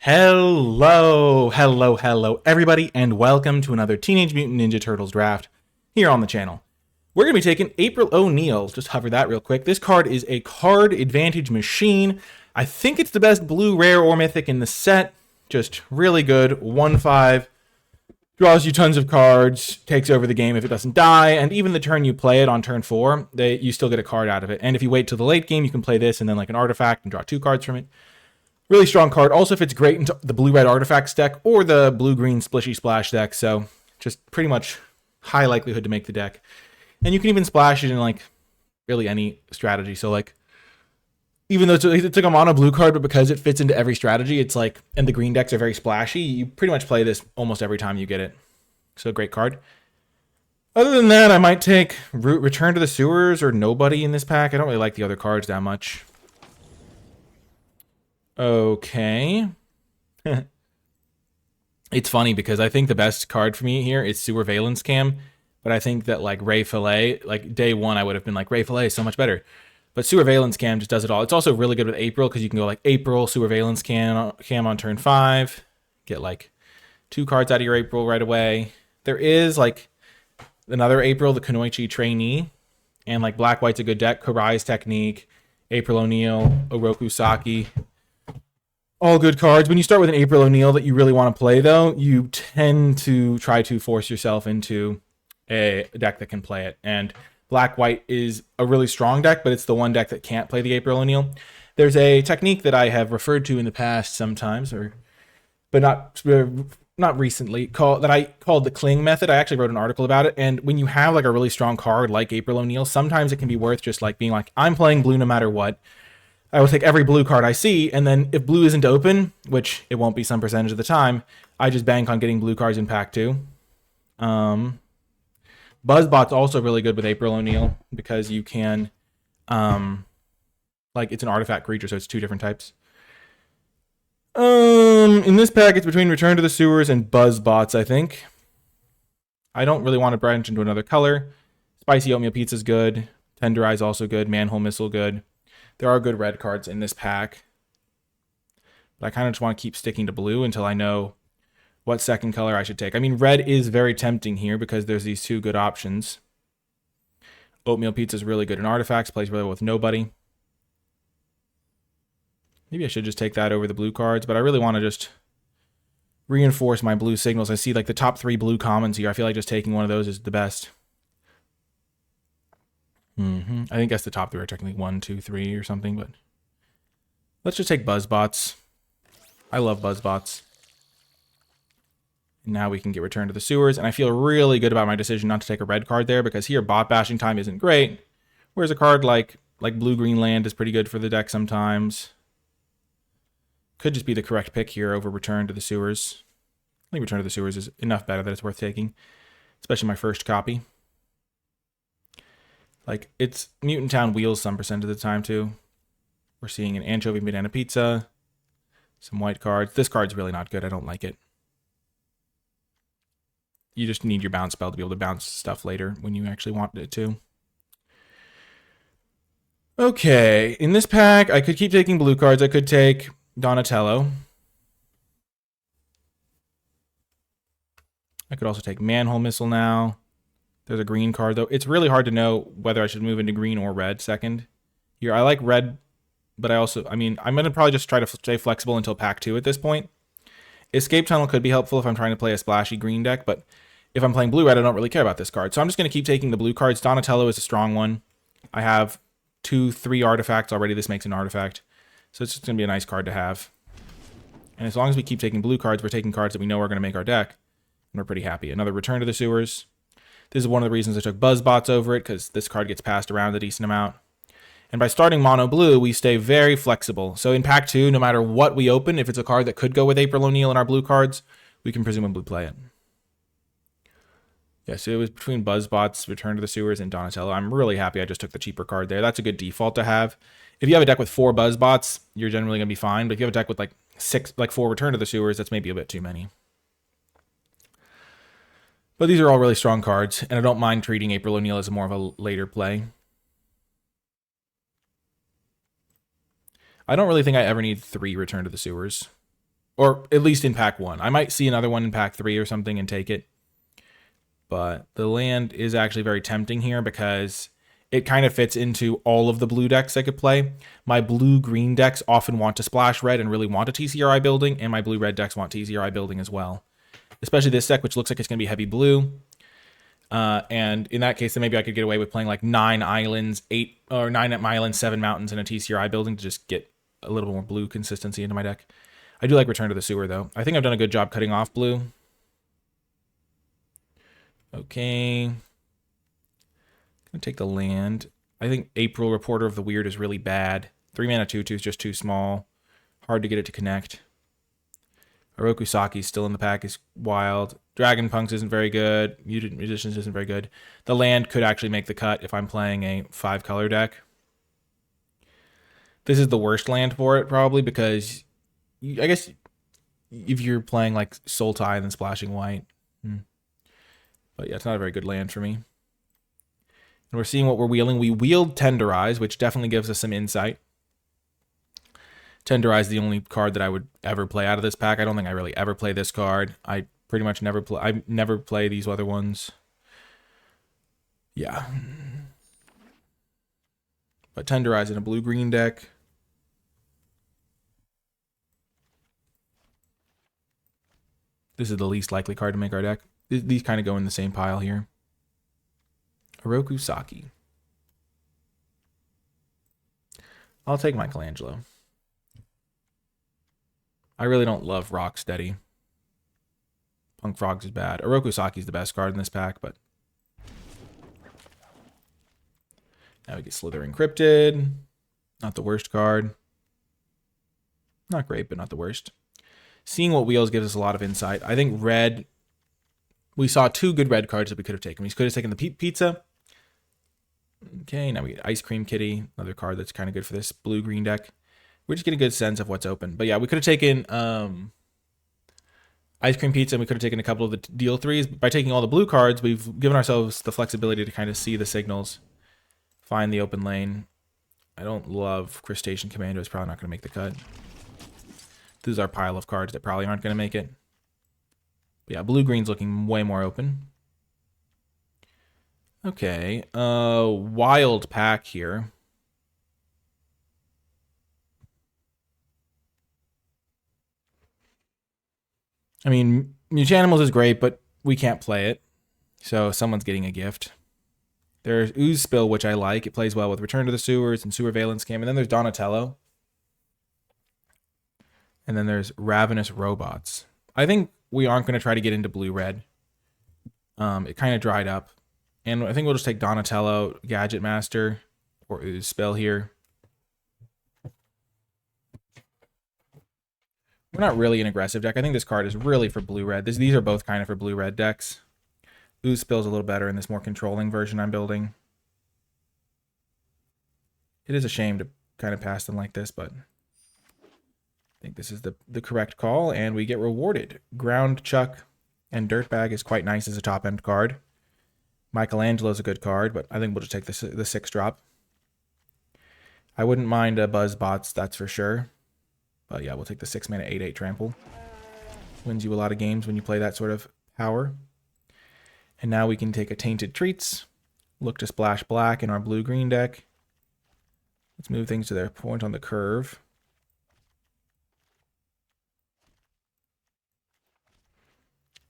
Hello, everybody, and welcome to another Teenage Mutant Ninja Turtles draft here on the channel. We're going to be taking April O'Neil. Just hover that real quick. This card is a card advantage machine. I think it's the best blue, rare, or mythic in the set. Just really good. 1/5. Draws you tons of cards, takes over the game if it doesn't die, and even the turn you play it on turn 4, you still get a card out of it. And if you wait till the late game, you can play this and then like an artifact and draw 2 cards from it. Really strong card. Also fits great into the blue-red artifacts deck or the blue-green splishy splash deck. So just pretty much high likelihood to make the deck. And you can even splash it in like really any strategy. So like, even though it's like a mono blue card, but because it fits into every strategy, it's like, and the green decks are very splashy, you pretty much play this almost every time you get it. So great card. Other than that, I might take Return to the Sewers or Nobody in this pack. I don't really like the other cards that much. Okay. It's funny because I think the best card for me here is Sewer Valence Cam, but I think that like Ray Fillet, like day one, I would have been like Ray Fillet is so much better. But Sewer Valence Cam just does it all. It's also really good with April because you can go like April, Sewer Valence Cam on turn 5, get like 2 cards out of your April right away. There is like another April, the Kunoichi Trainee, and like Black White's a good deck. Karai's Technique, April O'Neil, Oroku Saki. All good cards. When you start with an April O'Neil that you really want to play, though, you tend to try to force yourself into a deck that can play it. And Black-White is a really strong deck, but it's the one deck that can't play the April O'Neil. There's a technique that I have referred to in the past sometimes, but not recently, that I called the Cling method. I actually wrote an article about it. And when you have like a really strong card like April O'Neil, sometimes it can be worth just like being like, I'm playing blue no matter what. I will take every blue card I see, and then if blue isn't open, which it won't be some percentage of the time, I just bank on getting blue cards in pack 2. Buzzbot's also really good with April O'Neil because you can, like it's an artifact creature, so it's 2 different types. In this pack, it's between Return to the Sewers and Buzzbots, I think. I don't really want to branch into another color. Spicy Oatmeal Pizza's good. Tenderize also good. Manhole Missile good. There are good red cards in this pack. But I kind of just want to keep sticking to blue until I know what second color I should take. I mean, red is very tempting here because there's these 2 good options. Oatmeal Pizza is really good in artifacts, plays really well with Nobody. Maybe I should just take that over the blue cards, but I really want to just reinforce my blue signals. I see like the top 3 blue commons here. I feel like just taking one of those is the best. I think that's the top 3 are technically 1, 2, 3 or something, but let's just take Buzzbots. I love Buzzbots. And now we can get Return to the Sewers, and I feel really good about my decision not to take a red card there because here bot bashing time isn't great, whereas a card like blue-green land is pretty good for the deck sometimes. Could just be the correct pick here over Return to the Sewers. I think Return to the Sewers is enough better that it's worth taking, especially my first copy. Like, it's Mutant Town wheels some percent of the time, too. We're seeing an Anchovy Banana Pizza. Some white cards. This card's really not good. I don't like it. You just need your bounce spell to be able to bounce stuff later when you actually want it to. Okay, in this pack, I could keep taking blue cards. I could take Donatello. I could also take Manhole Missile now. There's a green card, though. It's really hard to know whether I should move into green or red second. Here, I like red, but I'm going to probably just try to stay flexible until pack 2 at this point. Escape Tunnel could be helpful if I'm trying to play a splashy green deck, but if I'm playing blue-red, I don't really care about this card. So I'm just going to keep taking the blue cards. Donatello is a strong one. I have 2, 3 artifacts already. This makes an artifact. So it's just going to be a nice card to have. And as long as we keep taking blue cards, we're taking cards that we know are going to make our deck. And we're pretty happy. Another Return to the Sewers. This is one of the reasons I took Buzzbots over it, because this card gets passed around a decent amount. And by starting mono blue, we stay very flexible. So in pack 2, no matter what we open, if it's a card that could go with April O'Neil in our blue cards, we can presumably play it. Yeah, so it was between Buzzbots, Return to the Sewers, and Donatello. I'm really happy I just took the cheaper card there. That's a good default to have. If you have a deck with 4 Buzzbots, you're generally going to be fine. But if you have a deck with like 4 Return to the Sewers, that's maybe a bit too many. But these are all really strong cards, and I don't mind treating April O'Neil as more of a later play. I don't really think I ever need 3 Return to the Sewers. Or at least in pack 1. I might see another one in pack 3 or something and take it. But the land is actually very tempting here because it kind of fits into all of the blue decks I could play. My blue-green decks often want to splash red and really want a TCRI building, and my blue-red decks want TCRI building as well. Especially this deck, which looks like it's going to be heavy blue. And in that case, then maybe I could get away with playing like 9 islands, 9 islands, 7 mountains, and a TCRI building to just get a little more blue consistency into my deck. I do like Return to the Sewer, though. I think I've done a good job cutting off blue. Okay. I'm going to take the land. I think April Reporter of the Weird is really bad. 3 mana 2/2 is just too small. Hard to get it to connect. Oroku Saki's still in the pack, is wild. Dragon Punks isn't very good. Mutant Musicians isn't very good. The land could actually make the cut if I'm playing a 5-color deck. This is the worst land for it, probably, because I guess if you're playing like Sultai and then splashing white. But yeah, it's not a very good land for me. And we're seeing what we're wheeling. We wheeled Tenderize, which definitely gives us some insight. Tenderize is the only card that I would ever play out of this pack. I don't think I really ever play this card. I pretty much never play. I never play these other ones. Yeah. But Tenderize in a blue-green deck. This is the least likely card to make our deck. These kind of go in the same pile here. Oroku Saki. I'll take Michelangelo. I really don't love Rocksteady. Punk Frogs is bad. Oroku Saki's the best card in this pack, but now we get Slithering Cryptid. Not the worst card. Not great, but not the worst. Seeing what wheels gives us a lot of insight. I think red, we saw 2 good red cards that we could have taken. We could have taken the Pizza. Okay, now we get Ice Cream Kitty, another card that's kind of good for this blue-green deck. We're just getting a good sense of what's open. But yeah, we could have taken Ice Cream Pizza, and we could have taken a couple of the deal 3s. By taking all the blue cards, we've given ourselves the flexibility to kind of see the signals, find the open lane. I don't love Crustacean Commando. It's probably not going to make the cut. This is our pile of cards that probably aren't going to make it. But yeah, blue-green's looking way more open. Okay, wild pack here. I mean, Mutanimals is great, but we can't play it. So someone's getting a gift. There's Ooze Spill, which I like. It plays well with Return to the Sewers and Sewer Valence Cam. And then there's Donatello. And then there's Ravenous Robots. I think we aren't going to try to get into blue-red. It kind of dried up. And I think we'll just take Donatello, Gadget Master, or Ooze Spill here. We're not really an aggressive deck. I think this card is really for blue-red. These are both kind of for blue-red decks. Ooze Spill's a little better in this more controlling version I'm building. It is a shame to kind of pass them like this, but I think this is the correct call, and we get rewarded. Ground Chuck and Dirtbag is quite nice as a top-end card. Michelangelo's a good card, but I think we'll just take the 6-drop. I wouldn't mind a Buzzbots, that's for sure. But yeah, we'll take the 6-mana 8/8 trample. Wins you a lot of games when you play that sort of power. And now we can take a Tainted Treats. Look to splash black in our blue-green deck. Let's move things to their point on the curve.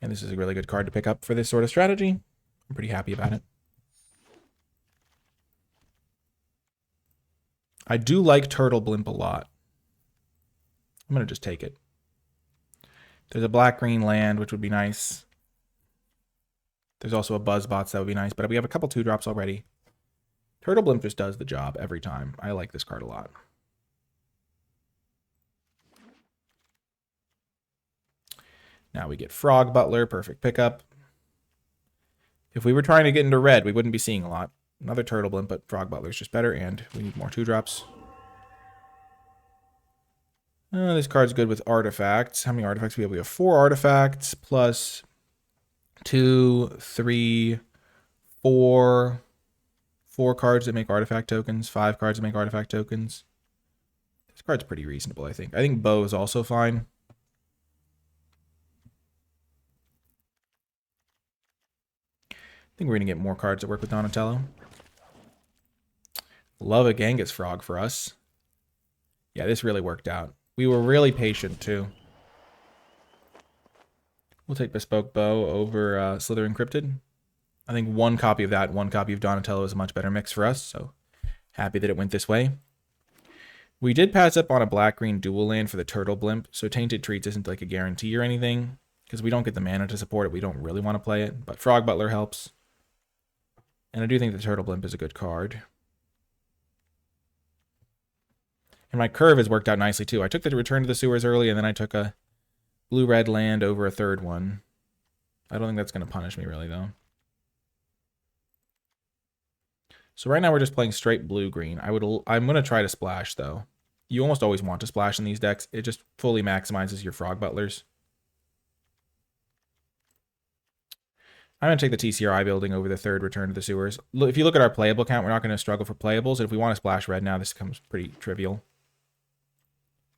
And this is a really good card to pick up for this sort of strategy. I'm pretty happy about it. I do like Turtle Blimp a lot. I'm going to just take it. There's a black-green land, which would be nice. There's also a Buzzbots that would be nice, but we have a couple 2-drops already. Turtle Blimp just does the job every time. I like this card a lot. Now we get Frog Butler, perfect pickup. If we were trying to get into red, we wouldn't be seeing a lot. Another Turtle Blimp, but Frog Butler's just better, and we need more 2-drops. This card's good with artifacts. How many artifacts do we have? We have 4 artifacts plus 2, 3, 4. 4 cards that make artifact tokens. 5 cards that make artifact tokens. This card's pretty reasonable, I think. I think Bow is also fine. think we're going to get more cards that work with Donatello. Love a Genghis Frog for us. Yeah, this really worked out. We were really patient, too. We'll take Bespoke Bow over Slither Encrypted. I think one copy of that, one copy of Donatello is a much better mix for us, so happy that it went this way. We did pass up on a black-green dual land for the Turtle Blimp, so Tainted Treats isn't like a guarantee or anything, because we don't get the mana to support it. We don't really want to play it, but Frog Butler helps. And I do think the Turtle Blimp is a good card. And my curve has worked out nicely, too. I took the Return to the Sewers early, and then I took a blue-red land over a third one. I don't think that's going to punish me, really, though. So right now we're just playing straight blue-green. I'm going to try to splash, though. You almost always want to splash in these decks. It just fully maximizes your Frog Butlers. I'm going to take the TCRI building over the third Return to the Sewers. If you look at our playable count, we're not going to struggle for playables. And if we want to splash red now, this becomes pretty trivial.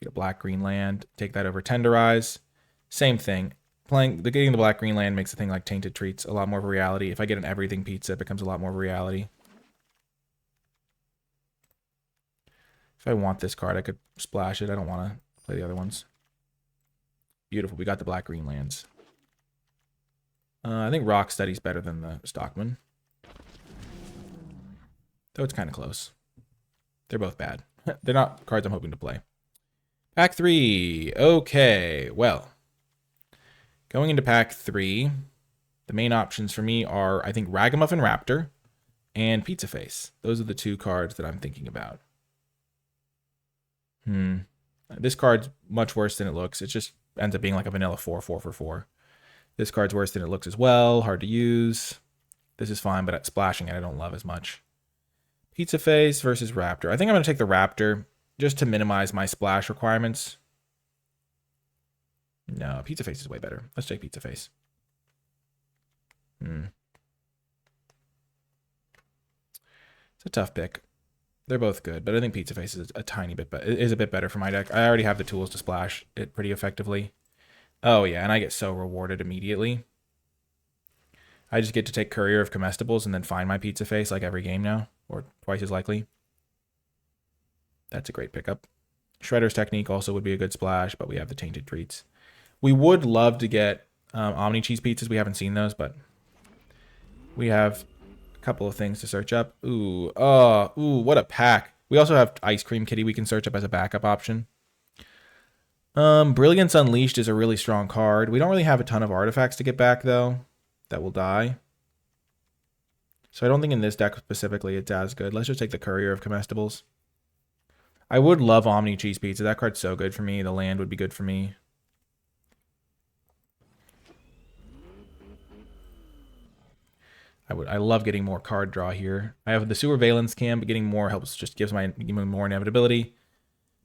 Get a black-green land. Take that over Tenderize. Same thing. Getting the black-green land makes a thing like Tainted Treats a lot more of a reality. If I get an Everything Pizza, it becomes a lot more of a reality. If I want this card, I could splash it. I don't want to play the other ones. Beautiful. We got the black-green lands. I think Rocksteady's better than the Stockman. Though it's kind of close. They're both bad. They're not cards I'm hoping to play. Pack 3. Okay, well. Going into pack 3, the main options for me are, I think, Ragamuffin Raptor and Pizza Face. Those are the two cards that I'm thinking about. This card's much worse than it looks. It just ends up being like a vanilla 4 for 4. This card's worse than it looks as well. Hard to use. This is fine, but at splashing it, I don't love as much. Pizza Face versus Raptor. I think I'm going to take the Raptor just to minimize my splash requirements. No, Pizza Face is way better. Let's take Pizza Face. It's a tough pick. They're both good, but I think Pizza Face is a tiny bit better. It is a bit better for my deck. I already have the tools to splash it pretty effectively. Oh yeah, and I get so rewarded immediately. I just get to take Courier of Comestibles and then find my Pizza Face like every game now, or twice as likely. That's a great pickup. Shredder's Technique also would be a good splash, but we have the Tainted Treats. We would love to get Omni Cheese Pizzas. We haven't seen those, but we have a couple of things to search up. Ooh, what a pack. We also have Ice Cream Kitty we can search up as a backup option. Brilliance Unleashed is a really strong card. We don't really have a ton of artifacts to get back, though, that will die. So I don't think in this deck specifically it's as good. Let's just take the Courier of Comestibles. I would love Omni Cheese Pizza. That card's so good for me. The land would be good for me. I love getting more card draw here. I have the Sewer Valence Cam, but getting more helps, just gives me more inevitability.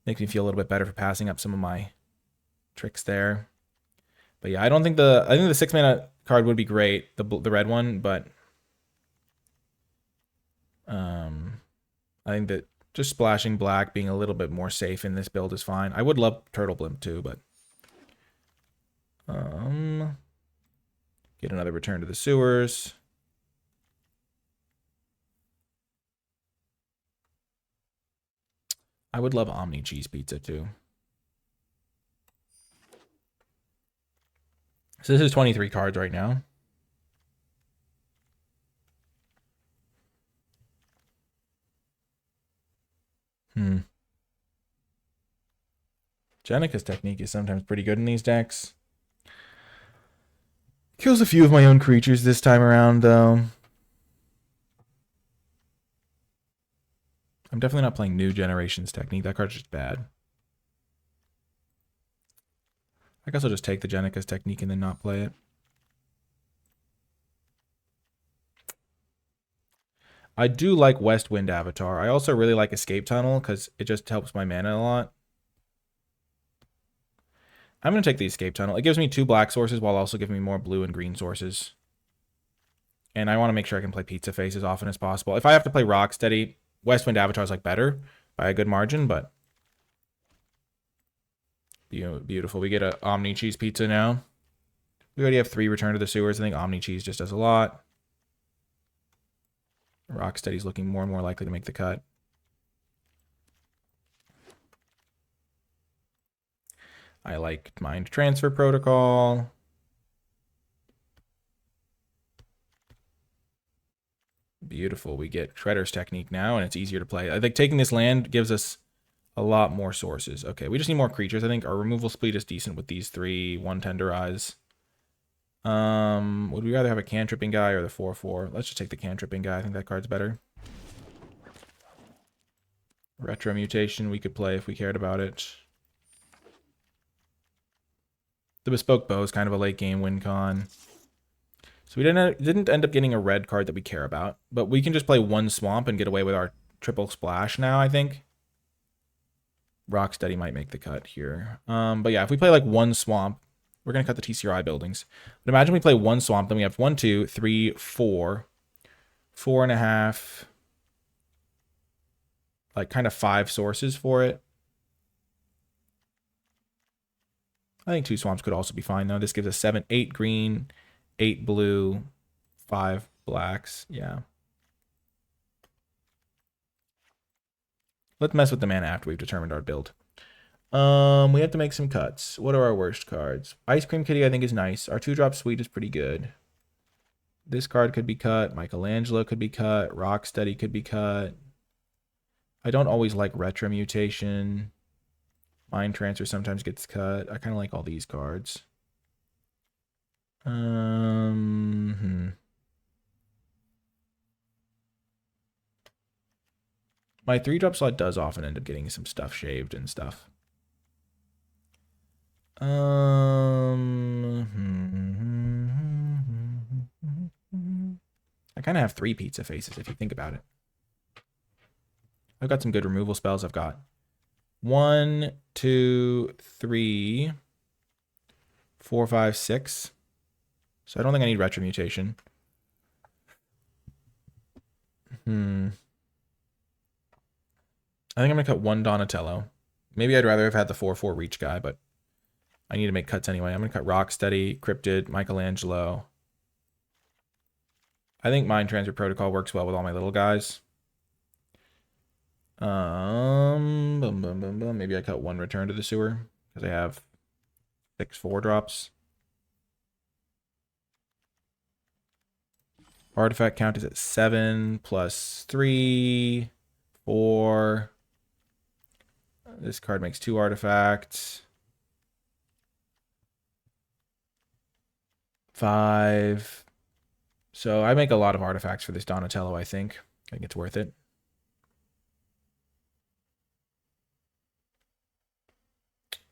Makes me feel a little bit better for passing up some of my tricks there. But yeah, I think the 6-mana card would be great, the red one, but I think that just splashing black, being a little bit more safe in this build is fine. I would love Turtle Blimp too, but get another Return to the Sewers. I would love Omni Cheese Pizza too. So this is 23 cards right now. Jenica's Technique is sometimes pretty good in these decks. Kills a few of my own creatures this time around, though. I'm definitely not playing New Generation's Technique. That card's just bad. I guess I'll just take the Jenica's Technique and then not play it. I do like West Wind Avatar. I also really like Escape Tunnel because it just helps my mana a lot. I'm going to take the Escape Tunnel. It gives me 2 black sources while also giving me more blue and green sources. And I want to make sure I can play Pizza Face as often as possible. If I have to play Rocksteady, West Wind Avatar is like better by a good margin, but beautiful. We get a Omni Cheese Pizza now. We already have 3 Return to the Sewers. I think Omni Cheese just does a lot. Rocksteady's looking more and more likely to make the cut. I like Mind Transfer Protocol. Beautiful. We get Shredder's Technique now, and it's easier to play. I think taking this land gives us a lot more sources. Okay, we just need more creatures. I think our removal speed is decent with these 3. 1 Tenderize. Would we rather have a cantripping guy or the 4/4? Let's just take the cantripping guy. I think that card's better. Retro Mutation we could play if we cared about it. The Bespoke Bow is kind of a late game win con. So we didn't end up getting a red card that we care about, but we can just play 1 Swamp and get away with our triple splash now, I think. Rocksteady might make the cut here. But yeah, if we play like 1 Swamp, we're going to cut the TCRI buildings. But imagine we play 1 Swamp, then we have 1, 2, 3, 4, 4.5, like kind of 5 sources for it. I think 2 Swamps could also be fine, though. This gives us 7, 8 green, 8 blue, 5 blacks. Yeah. Let's mess with the mana after we've determined our build. We have to make some cuts. What are our worst cards? Ice Cream Kitty, I think, is nice. Our 2-drop Sweet is pretty good. This card could be cut. Michelangelo could be cut. Rocksteady could be cut. I don't always like Retro Mutation. Mind Transfer sometimes gets cut. I kind of like all these cards. My 3-drop slot does often end up getting some stuff shaved and stuff. I kind of have 3 pizza faces if you think about it. I've got some good removal spells. I've got 1, 2, 3, 4, 5, 6. So I don't think I need Retro Mutation. I think I'm going to cut 1 Donatello. Maybe I'd rather have had the 4/4 reach guy, but I need to make cuts anyway. I'm going to cut Rocksteady, Cryptid, Michelangelo. I think Mind Transfer Protocol works well with all my little guys. Maybe I cut 1 Return to the Sewer because I have 6 4-drops. Artifact count is at 7 plus 3, 4. This card makes 2 artifacts. 5. So I make a lot of artifacts for this Donatello, I think. I think it's worth it.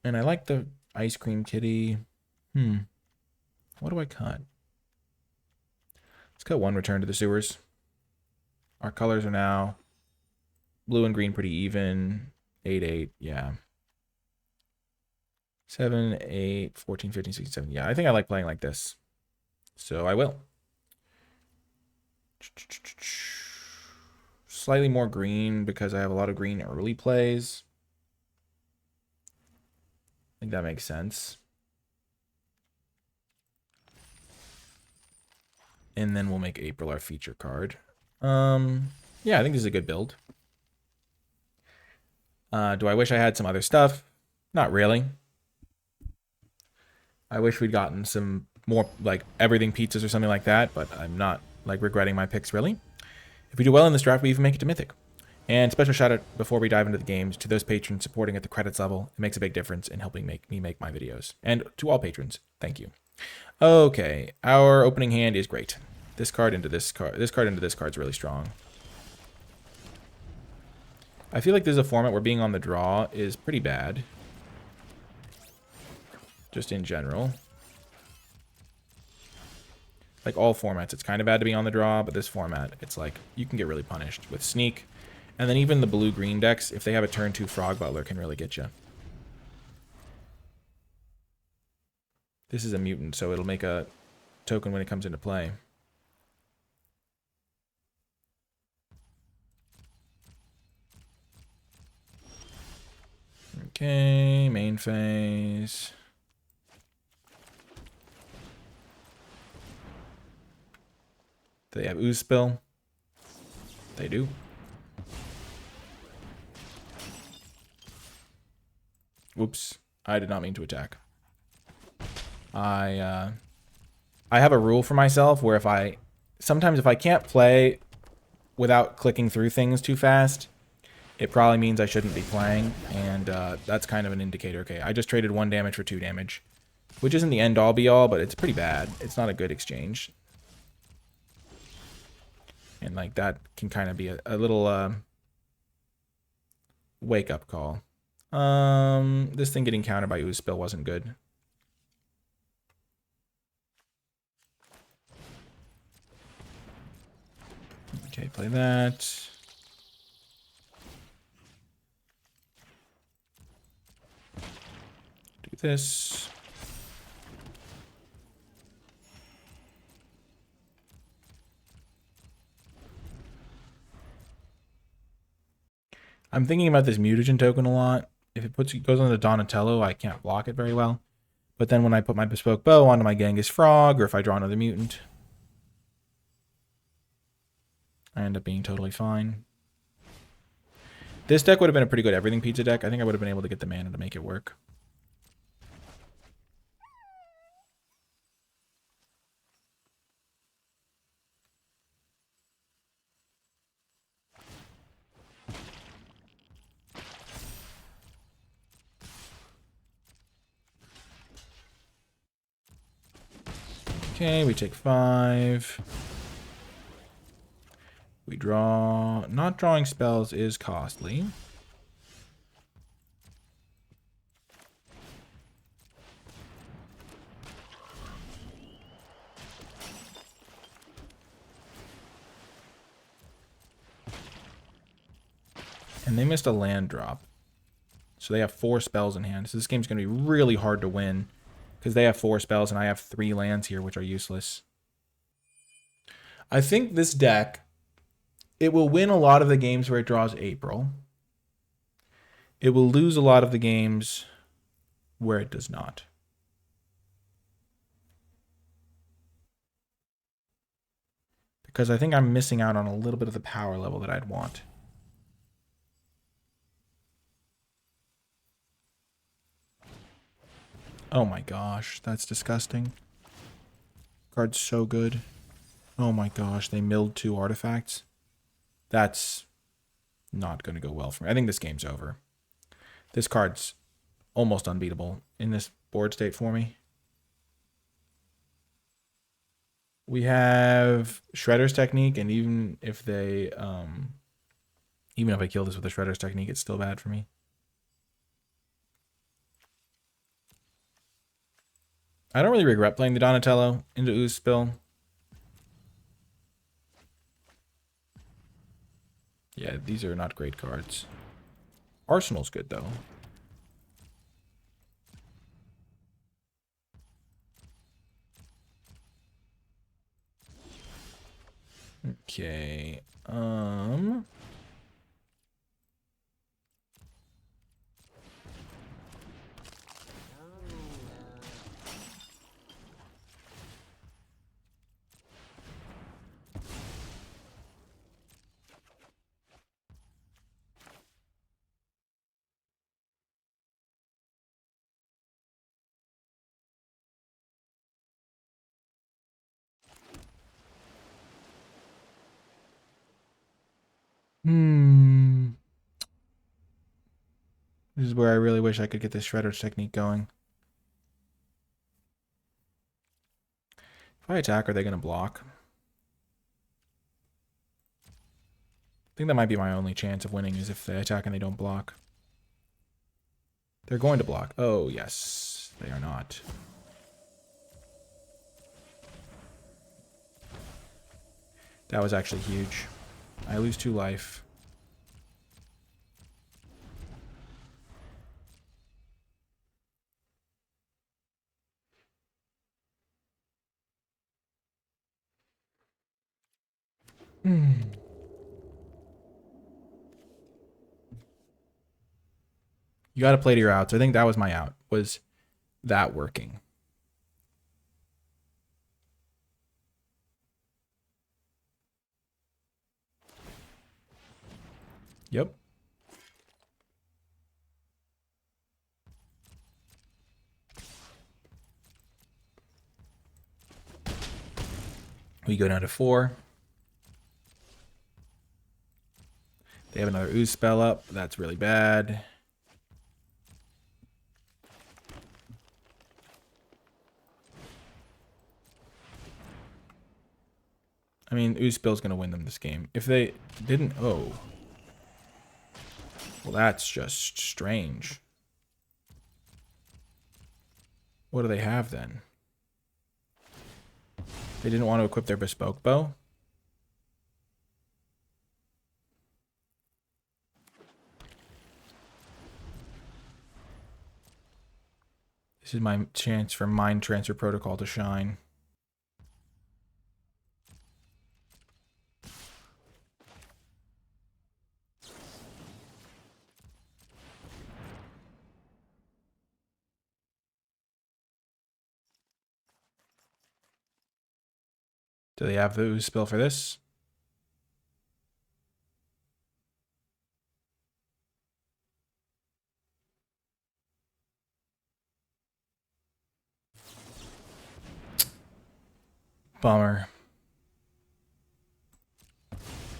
And I like the Ice Cream Kitty. What do I cut? Let's cut 1 Return to the Sewers. Our colors are now blue and green pretty even. 8, 8, yeah. 7, 8, 14, 15, 16, 17. Yeah, I think I like playing like this. So I will. Slightly more green because I have a lot of green early plays. I think that makes sense. And then we'll make April our feature card. Yeah, I think this is a good build. Do I wish I had some other stuff? Not really. I wish we'd gotten some more, like, everything pizzas or something like that, but I'm not, like, regretting my picks, really. If we do well in this draft, we even make it to Mythic. And special shout out before we dive into the games to those patrons supporting at the credits level. It makes a big difference in helping me make my videos. And to all patrons, thank you. Okay, our opening hand is great. This card into this card. This card into this card is really strong. I feel like there's a format where being on the draw is pretty bad. Just in general. Like all formats, it's kind of bad to be on the draw, but this format, it's like you can get really punished with Sneak. And then even the blue-green decks, if they have a turn 2 Frog Butler, can really get you. This is a mutant, so it'll make a token when it comes into play. Okay, main phase. Do they have Ooze Spill? They do. Whoops. I did not mean to attack. I have a rule for myself where sometimes if I can't play without clicking through things too fast, it probably means I shouldn't be playing, and that's kind of an indicator. Okay, I just traded 1 damage for 2 damage, which isn't the end all be all, but it's pretty bad. It's not a good exchange. And like that can kind of be a little wake up call. This thing getting countered by Ooze Spill wasn't good. Okay, play that. Do this. I'm thinking about this mutagen token a lot. If it goes on the Donatello, I can't block it very well. But then when I put my Bespoke Bow onto my Genghis Frog, or if I draw another mutant, I end up being totally fine. This deck would have been a pretty good everything pizza deck. I think I would have been able to get the mana to make it work. Okay, we take 5. We draw. Not drawing spells is costly. And they missed a land drop. So they have 4 spells in hand. So this game's going to be really hard to win, because they have 4 spells and I have 3 lands here, which are useless. I think this deck, it will win a lot of the games where it draws April. It will lose a lot of the games where it does not. Because I think I'm missing out on a little bit of the power level that I'd want. Oh my gosh, that's disgusting. Card's so good. Oh my gosh, they milled 2 artifacts. That's not going to go well for me. I think this game's over. This card's almost unbeatable in this board state for me. We have Shredder's Technique, and even if I kill this with a Shredder's Technique, it's still bad for me. I don't really regret playing the Donatello into Ooze Spill. Yeah, these are not great cards. Arsenal's good, though. Okay. This is where I really wish I could get this Shredder's Technique going. If I attack, are they going to block? I think that might be my only chance of winning, is if they attack and they don't block. They're going to block. Oh, yes. They are not. That was actually huge. I lose 2 life. You got to play to your outs. I think that was my out. Was that working? Yep. We go down to 4. They have another ooze spell up. That's really bad. I mean, ooze spell's going to win them this game. If they didn't... Oh. Well, that's just strange. What do they have then? They didn't want to equip their bespoke bow? This is my chance for Mind Transfer Protocol to shine. Do they have the ooze spell for this? Bummer.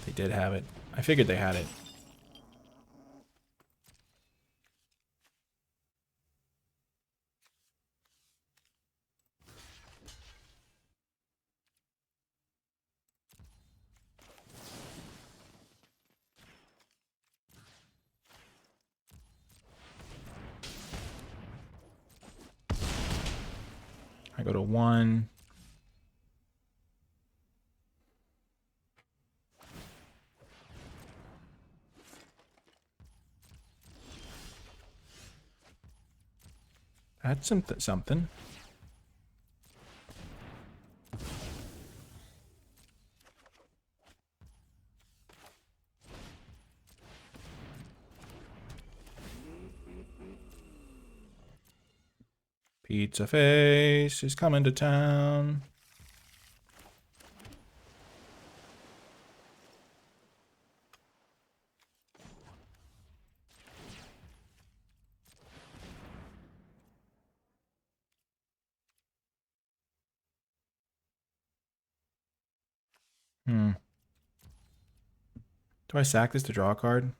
They did have it. I figured they had it. I go to 1. That's something. Pizza Face is coming to town. Do I sack this to draw a card?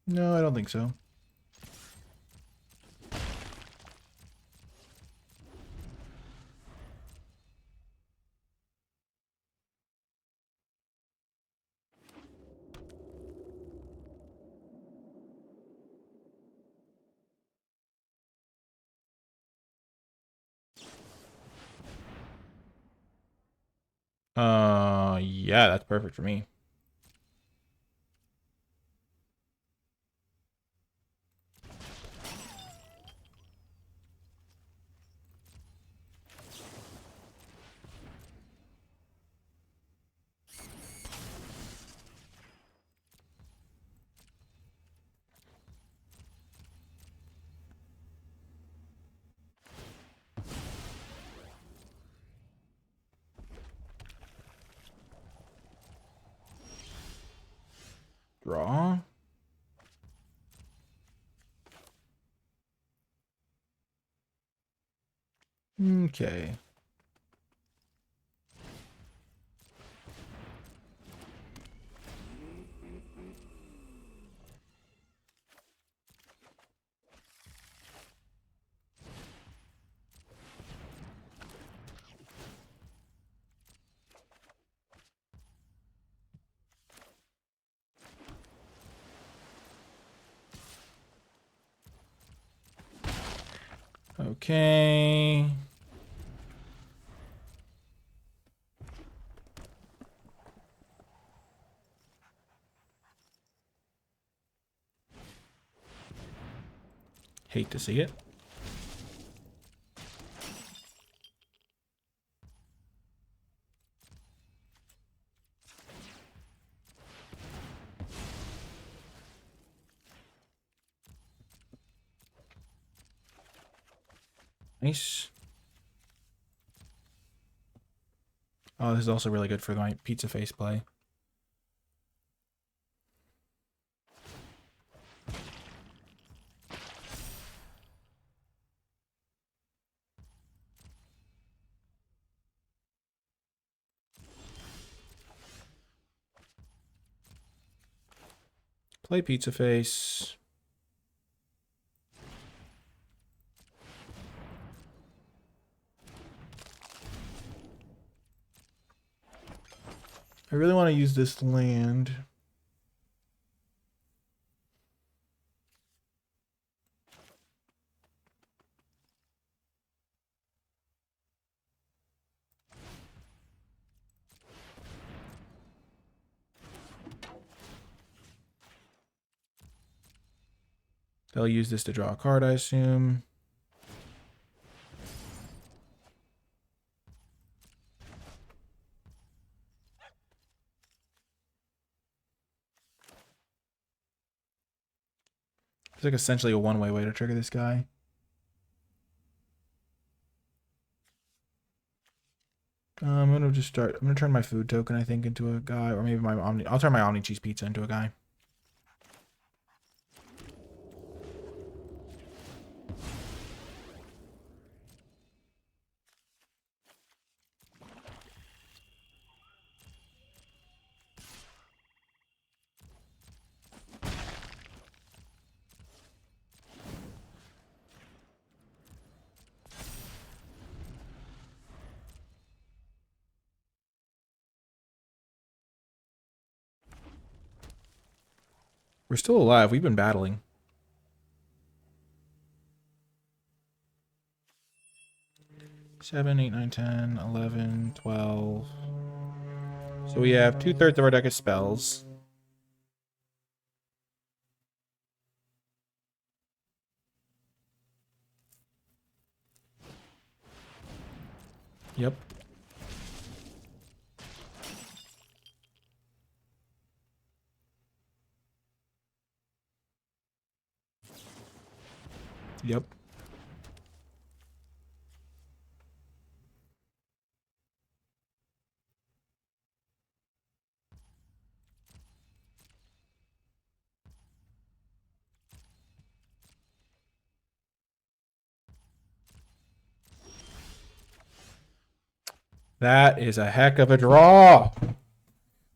No, I don't think so. Yeah, that's perfect for me. Draw. Okay. Okay. Hate to see it. Nice. Oh, this is also really good for my Pizza Face play. Play Pizza Face. I really want to use this land. They'll use this to draw a card, I assume. It's like essentially a one-way way to trigger this guy. I'm gonna just start. I'm gonna turn my food token, I think, into a guy, or maybe my Omni. I'll turn my Omni Cheese Pizza into a guy. We're still alive. We've been battling. Seven, 8, 9, 10, 11, 12. So we have 2/3 of our deck of spells. Yep. Yep. That is a heck of a draw.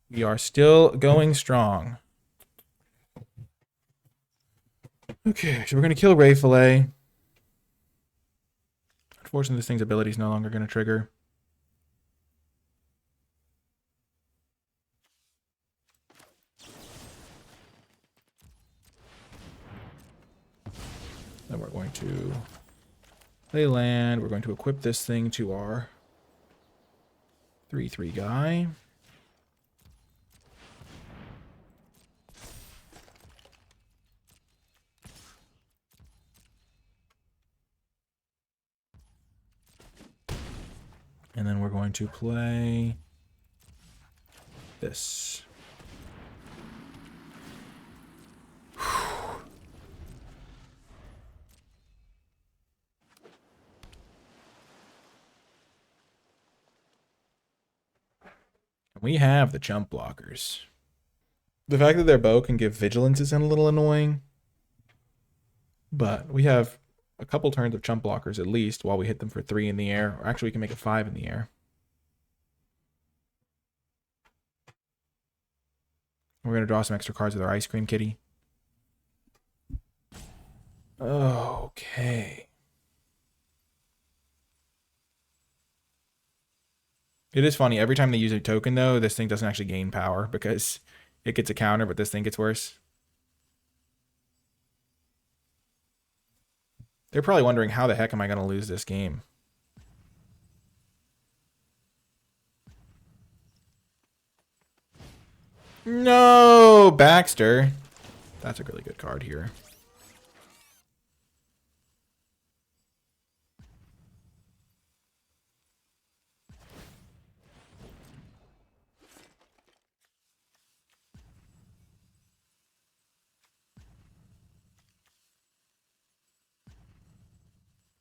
We are still going strong. Okay, so we're going to kill Ray Fillet. Unfortunately, this thing's ability is no longer going to trigger. Then we're going to play land. We're going to equip this thing to our 3/3 guy. And then we're going to play this. We have the jump blockers. The fact that their bow can give vigilance is a little annoying. But we have a couple turns of jump blockers at least while we hit them for 3 in the air. Or actually, we can make it 5 in the air. We're going to draw some extra cards with our Ice Cream Kitty. Okay. It is funny. Every time they use a token, though, this thing doesn't actually gain power because it gets a counter, but this thing gets worse. They're probably wondering, how the heck am I going to lose this game? No, Baxter. That's a really good card here.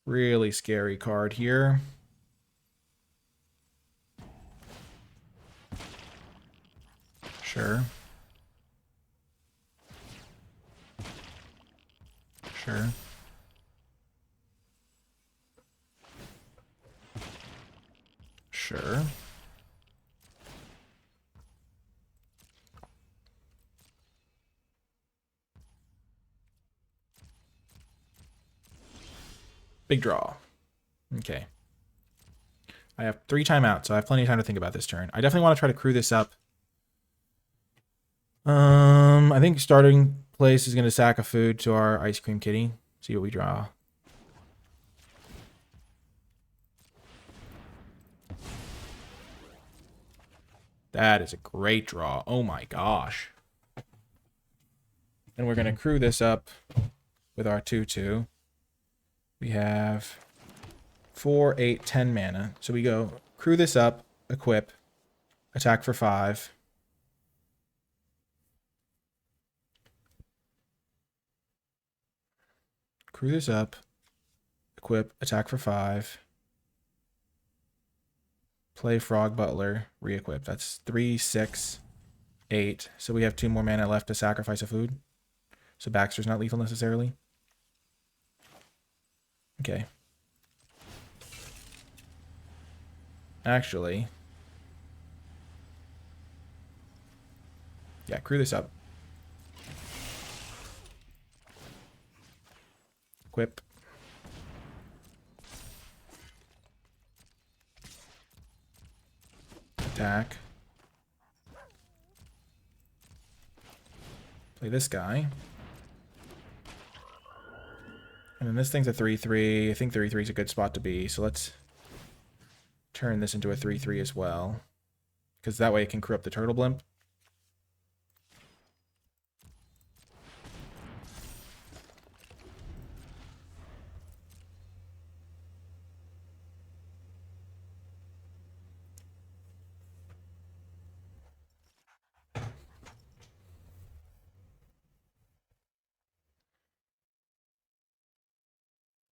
Really scary card here. Sure. Sure. Sure. Big draw. Okay. I have 3 timeouts, so I have plenty of time to think about this turn. I definitely want to try to crew this up. I think starting place is going to sack a food to our Ice Cream Kitty. See what we draw. That is a great draw. Oh my gosh. And we're going to crew this up with our 2/2. We have 4, 8, 10 mana. So we go crew this up, equip, attack for 5. Crew this up, equip, attack for 5. Play Frog Butler, re-equip. That's 3, 6, 8. So we have 2 more mana left to sacrifice a food. So Baxter's not lethal necessarily. Okay. Actually. Yeah, crew this up. Equip. Attack. Play this guy. And then this thing's a 3/3. I think 3/3 is a good spot to be. So let's turn this into a 3/3 as well. Because that way it can crew up the Turtle Blimp.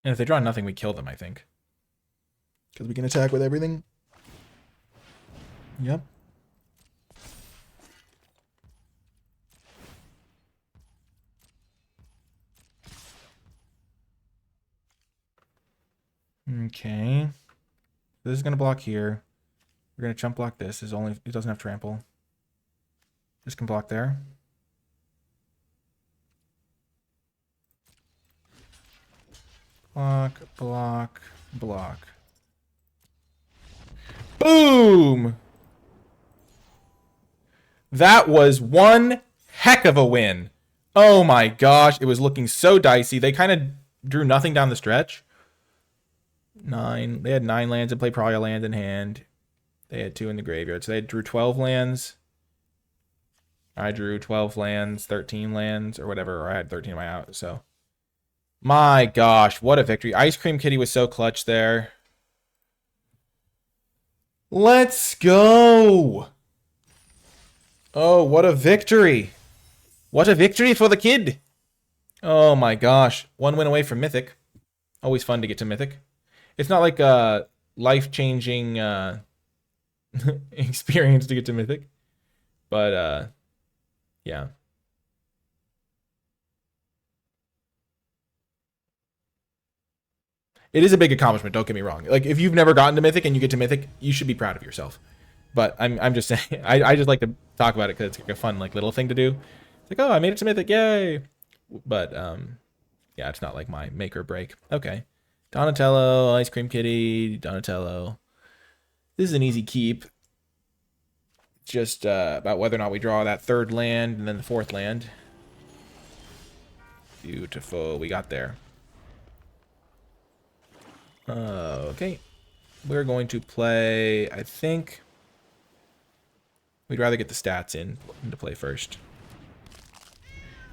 And if they draw nothing, we kill them, I think. Because we can attack with everything. Yep. Okay. This is going to block here. We're going to chump block this. It doesn't have trample. This can block there. Block, block, block. Boom! That was one heck of a win. Oh my gosh, it was looking so dicey. They kind of drew nothing down the stretch. 9. They had 9 lands and played probably a land in hand. They had 2 in the graveyard. So they drew 12 lands. I drew 12 lands, 13 lands, or whatever. Or I had 13 in my out, so. My gosh, what a victory. Ice Cream Kitty was so clutch there. Let's go. Oh, what a victory. What a victory for the kid. Oh my gosh. 1 win away from Mythic. Always fun to get to Mythic. It's not like a life-changing experience to get to Mythic. But, yeah. It is a big accomplishment, don't get me wrong. Like, if you've never gotten to Mythic and you get to Mythic, you should be proud of yourself. But I'm just saying, I just like to talk about it because it's like a fun, like, little thing to do. It's like, oh, I made it to Mythic, yay! But, yeah, it's not like my make or break. Okay. Donatello, Ice Cream Kitty, Donatello. This is an easy keep. Just about whether or not we draw that 3rd land and then the 4th land. Beautiful, we got there. Okay. We're going to play, I think we'd rather get the stats into play first.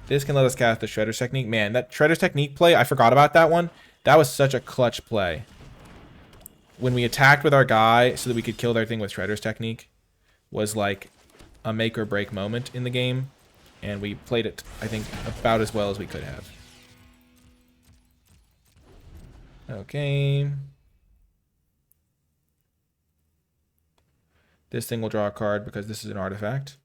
This can let us cast the Shredder's Technique. Man, that Shredder's Technique play, I forgot about that one. That was such a clutch play. When we attacked with our guy so that we could kill their thing with Shredder's Technique was like a make or break moment in the game. And we played it, I think, about as well as we could have. Okay. This thing will draw a card because this is an artifact.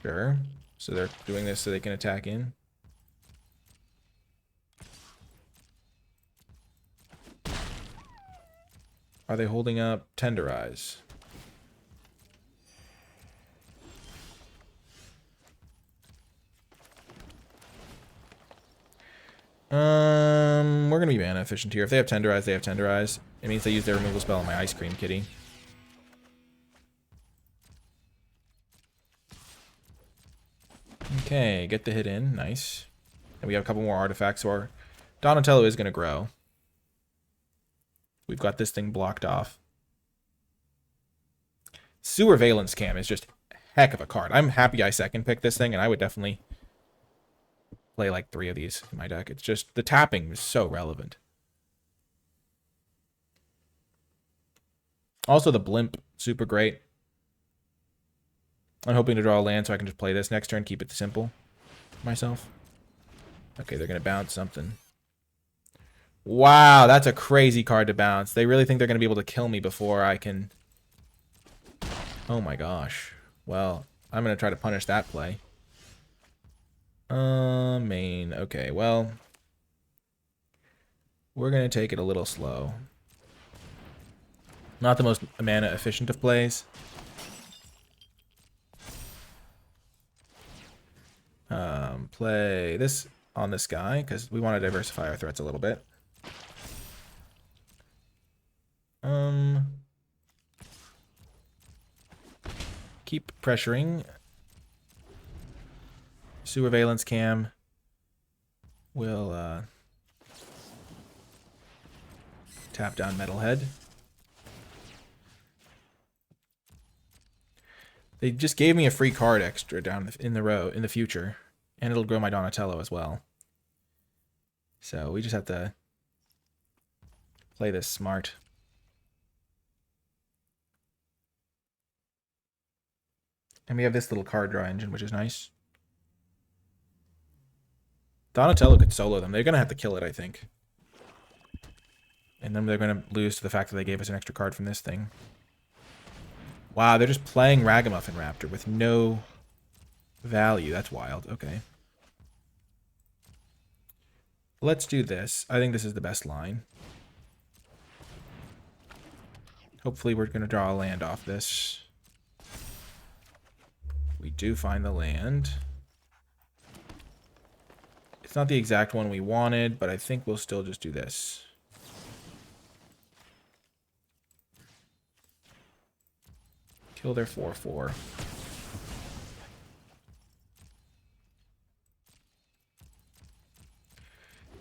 Sure. So they're doing this so they can attack in. Are they holding up Tenderize? We're going to be mana efficient here. If they have Tenderize, they have Tenderize. It means they use their removal spell on my Ice Cream Kitty. Okay, get the hit in. Nice. And we have a couple more artifacts, so our Donatello is going to grow. We've got this thing blocked off. Sewer Valence Cam is just a heck of a card. I'm happy I second picked this thing, and I would definitely play like 3 of these in my deck. It's just, the tapping is so relevant. Also, the Blimp, super great. I'm hoping to draw a land so I can just play this next turn, keep it simple myself. Okay, they're going to bounce something. Wow, that's a crazy card to bounce. They really think they're going to be able to kill me before I can... Oh my gosh. Well, I'm going to try to punish that play. Main. Okay, well... We're going to take it a little slow. Not the most mana efficient of plays. Play this on this guy, because we want to diversify our threats a little bit. Keep pressuring. Sewer Valence Cam will tap down Metalhead. They just gave me a free card extra down in the future, and it'll grow my Donatello as well. So we just have to play this smart. And we have this little card draw engine, which is nice. Donatello could solo them. They're going to have to kill it, I think. And then they're going to lose to the fact that they gave us an extra card from this thing. Wow, they're just playing Ragamuffin Raptor with no value. That's wild. Okay. Let's do this. I think this is the best line. Hopefully we're going to draw a land off this. We do find the land. It's not the exact one we wanted, but I think we'll still just do this. Kill their 4/4.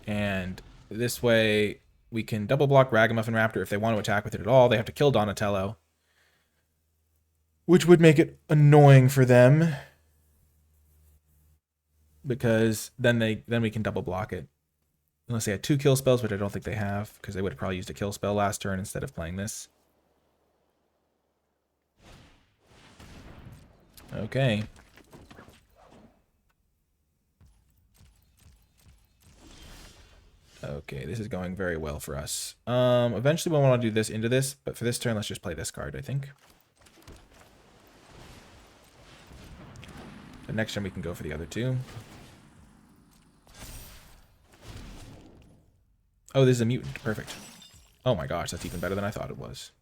And this way we can double block Ragamuffin Raptor. If they want to attack with it at all, they have to kill Donatello, which would make it annoying for them, because then we can double block it. Unless they had 2 kill spells, which I don't think they have, because they would have probably used a kill spell last turn instead of playing this. Okay. Okay, this is going very well for us. Eventually we'll want to do this into this, but for this turn, let's just play this card, I think. The next turn we can go for the other 2. Oh, this is a mutant. Perfect. Oh my gosh, that's even better than I thought it was.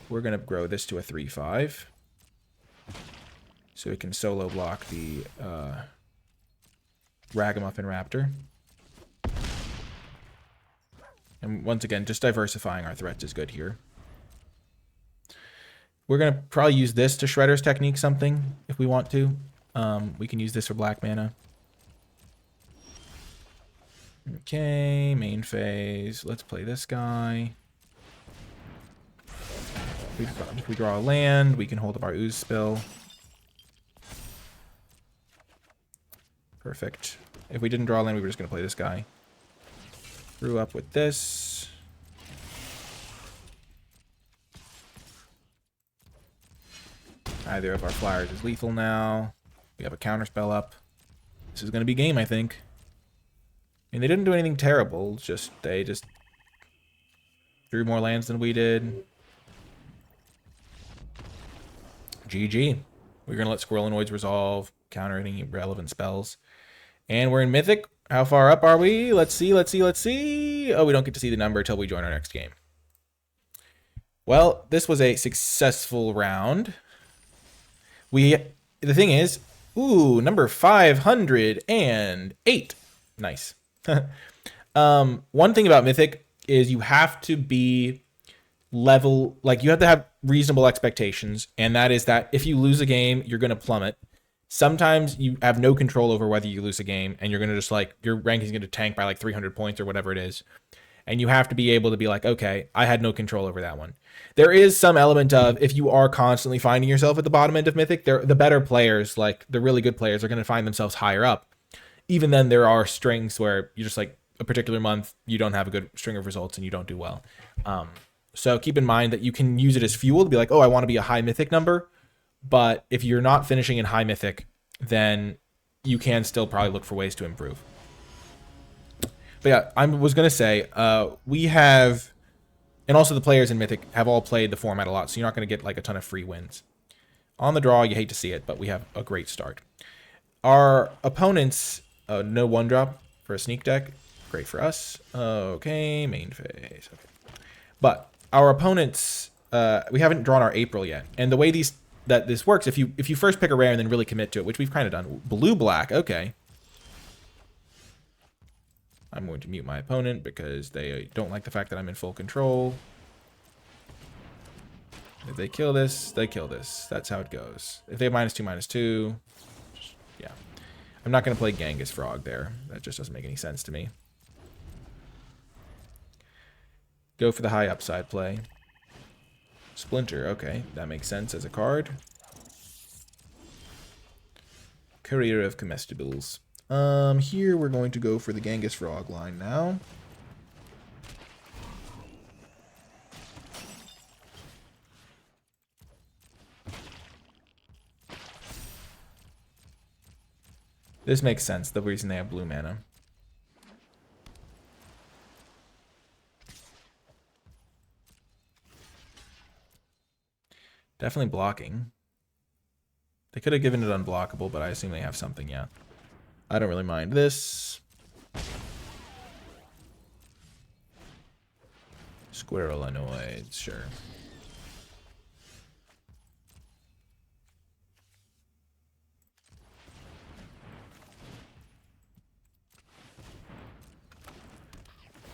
We're going to grow this to a 3/5. So we can solo block the Ragamuffin Raptor. And once again, just diversifying our threats is good here. We're going to probably use this to Shredder's Technique something if we want to. We can use this for black mana. Okay, main phase. Let's play this guy. If we draw a land, we can hold up our Ooze Spill. Perfect. If we didn't draw a land, we were just going to play this guy. Grew up with this. Either of our flyers is lethal now. We have a counterspell up. This is going to be game, I think. I mean, they didn't do anything terrible. They just drew more lands than we did. GG. We're going to let Squirrelinoids resolve, counter any relevant spells. And we're in Mythic. How far up are we? Let's see. Oh, we don't get to see the number until we join our next game. Well, this was a successful round. The thing is, ooh, number 508. Nice. One thing about Mythic is you have to be level, like you have to have reasonable expectations, and that is that if you lose a game, you're going to plummet. Sometimes you have no control over whether you lose a game, and you're going to just like, your rank is going to tank by like 300 points or whatever it is. And you have to be able to be like, okay, I had no control over that one. There is some element of, if you are constantly finding yourself at the bottom end of Mythic, the better players, like the really good players, are going to find themselves higher up. Even then, there are strings where you just like a particular month, you don't have a good string of results and you don't do well. So keep in mind that you can use it as fuel to be like, oh, I want to be a high Mythic number. But if you're not finishing in high Mythic, then you can still probably look for ways to improve. But yeah, I was going to say, we have, and also the players in Mythic have all played the format a lot, so you're not going to get like a ton of free wins. On the draw, you hate to see it, but we have a great start. Our opponents, no 1-drop for a sneak deck. Great for us. Okay, main phase. Okay. But our opponents, we haven't drawn our April yet. And the way this works, if you first pick a rare and then really commit to it, which we've kind of done. Blue-black, okay. I'm going to mute my opponent because they don't like the fact that I'm in full control. If they kill this, they kill this. That's how it goes. If they have -2/-2, yeah. I'm not going to play Genghis Frog there. That just doesn't make any sense to me. Go for the high upside play. Splinter, okay. That makes sense as a card. Courier of Comestibles. Here we're going to go for the Genghis Frog line now. This makes sense, the reason they have blue mana. Definitely blocking. They could have given it unblockable, but I assume they have something, yeah. I don't really mind this. Squirrel annoyed, sure.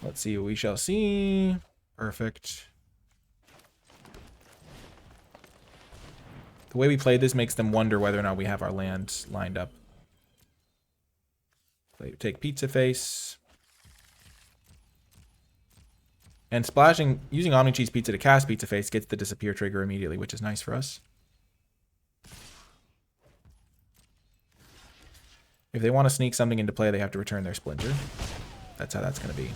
Let's see what we shall see. Perfect. The way we played this makes them wonder whether or not we have our land lined up. Take Pizza Face. And using Omni Cheese Pizza to cast Pizza Face gets the disappear trigger immediately, which is nice for us. If they want to sneak something into play, they have to return their Splinter. That's how that's going to be.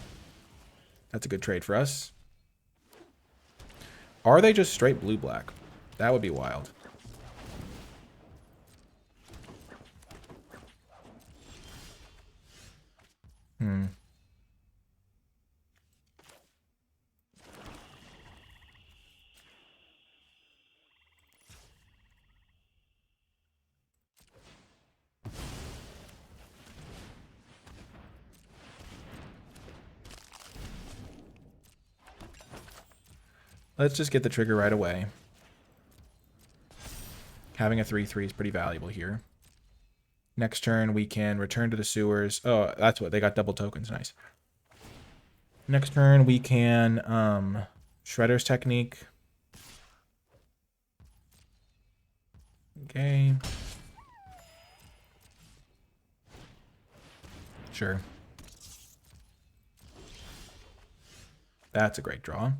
That's a good trade for us. Are they just straight blue-black? That would be wild. Let's just get the trigger right away. Having a 3/3 is pretty valuable here. Next turn, we can return to the sewers. Oh, that's what, they got double tokens, nice. Next turn, we can Shredder's Technique. Okay. Sure. That's a great draw.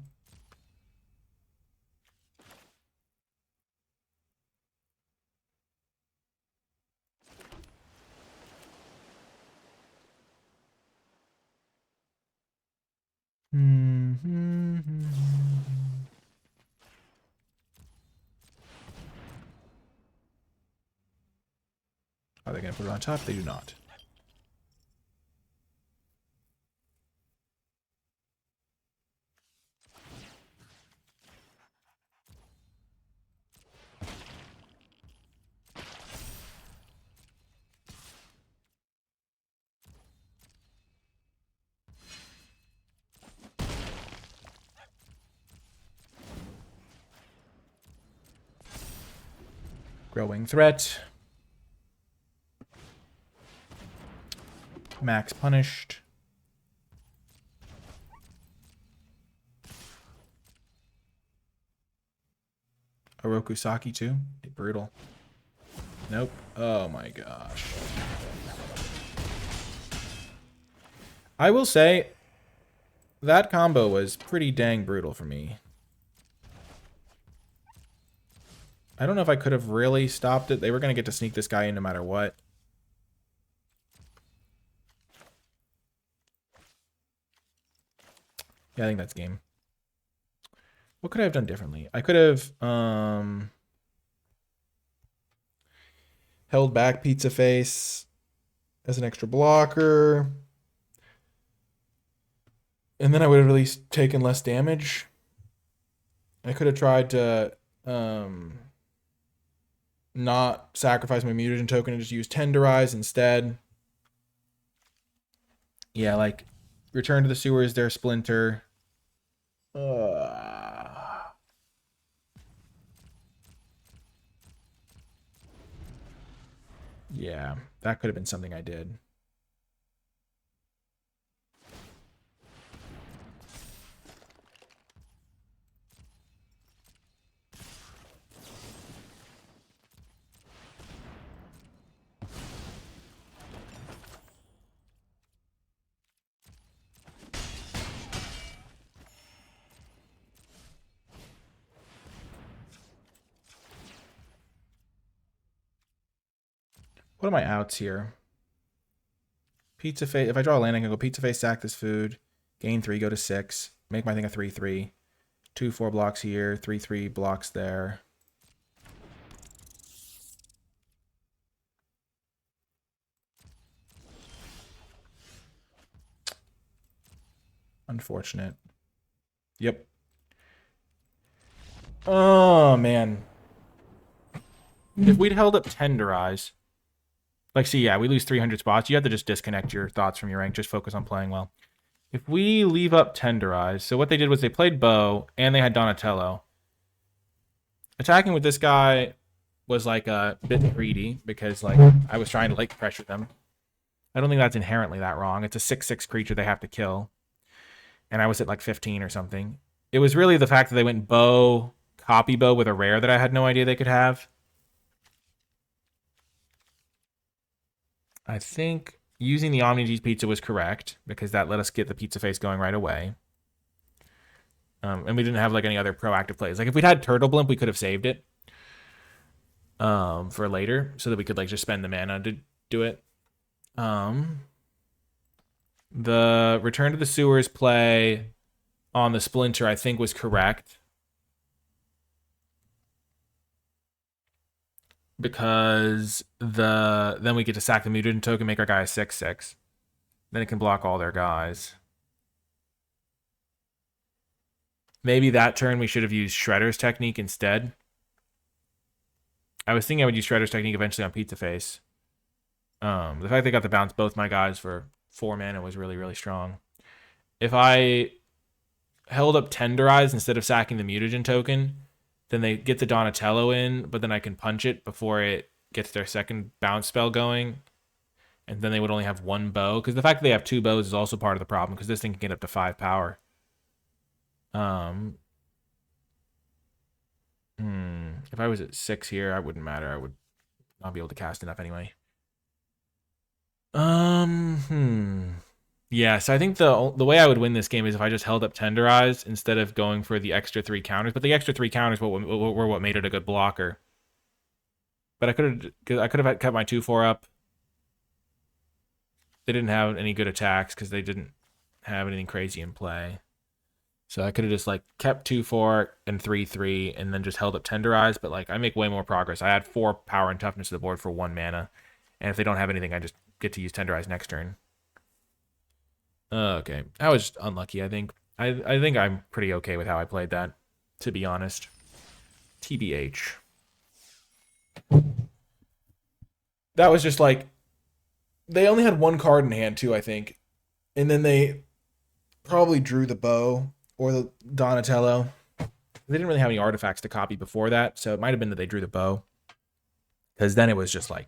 Are they going to put it on top? They do not. Growing threat. Max punished. Orokusaki too. Brutal. Nope. Oh my gosh. I will say that combo was pretty dang brutal for me. I don't know if I could have really stopped it. They were going to get to sneak this guy in no matter what. Yeah, I think that's game. What could I have done differently? I could have held back Pizza Face as an extra blocker. And then I would have at least taken less damage. I could have tried to not sacrifice my mutagen token and just use Tenderize instead. Yeah, like Return to the Sewer is their Splinter. Yeah, that could have been something I did. What are my outs here? Pizza Face. If I draw a land, I can go Pizza Face, sack this food, gain 3, go to 6, make my thing a 3/3. 2/4 blocks here, 3/3 blocks there. Unfortunate. Yep. Oh, man. If we'd held up Tenderize, like, see, yeah, we lose 300 spots. You have to just disconnect your thoughts from your rank. Just focus on playing well. If we leave up Tenderize, so what they did was they played Bow, and they had Donatello. Attacking with this guy was, like, a bit greedy, because, like, I was trying to, like, pressure them. I don't think that's inherently that wrong. It's a 6/6 creature they have to kill. And I was at, like, 15 or something. It was really the fact that they went Bow, copy Bow with a rare that I had no idea they could have. I think using the Omni-G's Pizza was correct, because that let us get the Pizza Face going right away. And we didn't have like any other proactive plays. Like if we'd had Turtle Blimp, we could have saved it for later, so that we could like just spend the mana to do it. The Return to the Sewers play on the Splinter, I think, was correct. Because then we get to sack the Mutant token, make our guy a 6/6. Then it can block all their guys. Maybe that turn we should have used Shredder's Technique instead. I was thinking I would use Shredder's Technique eventually on Pizza Face. The fact they got to bounce both my guys for 4 mana was really, really strong. If I held up Tenderize instead of sacking the Mutagen token, then they get the Donatello in, but then I can punch it before it gets their second bounce spell going. And then they would only have 1 bow. Because the fact that they have 2 bows is also part of the problem, because this thing can get up to 5 power. If I was at 6 here, I wouldn't matter. I would not be able to cast enough anyway. Yeah, so I think the way I would win this game is if I just held up Tenderize instead of going for the extra 3 counters. But the extra 3 counters were what made it a good blocker. But I could have cut my 2/4 up. They didn't have any good attacks because they didn't have anything crazy in play. So I could have just like kept 2/4 and 3/3 and then just held up Tenderize. But like I make way more progress. I add 4 power and toughness to the board for 1 mana. And if they don't have anything, I just get to use Tenderize next turn. Okay, I was just unlucky, I think. I think I'm pretty okay with how I played that, to be honest. TBH. That was just like... They only had 1 card in hand, too, I think. And then they probably drew the bow or the Donatello. They didn't really have any artifacts to copy before that, so it might have been that they drew the bow. Because then it was just like...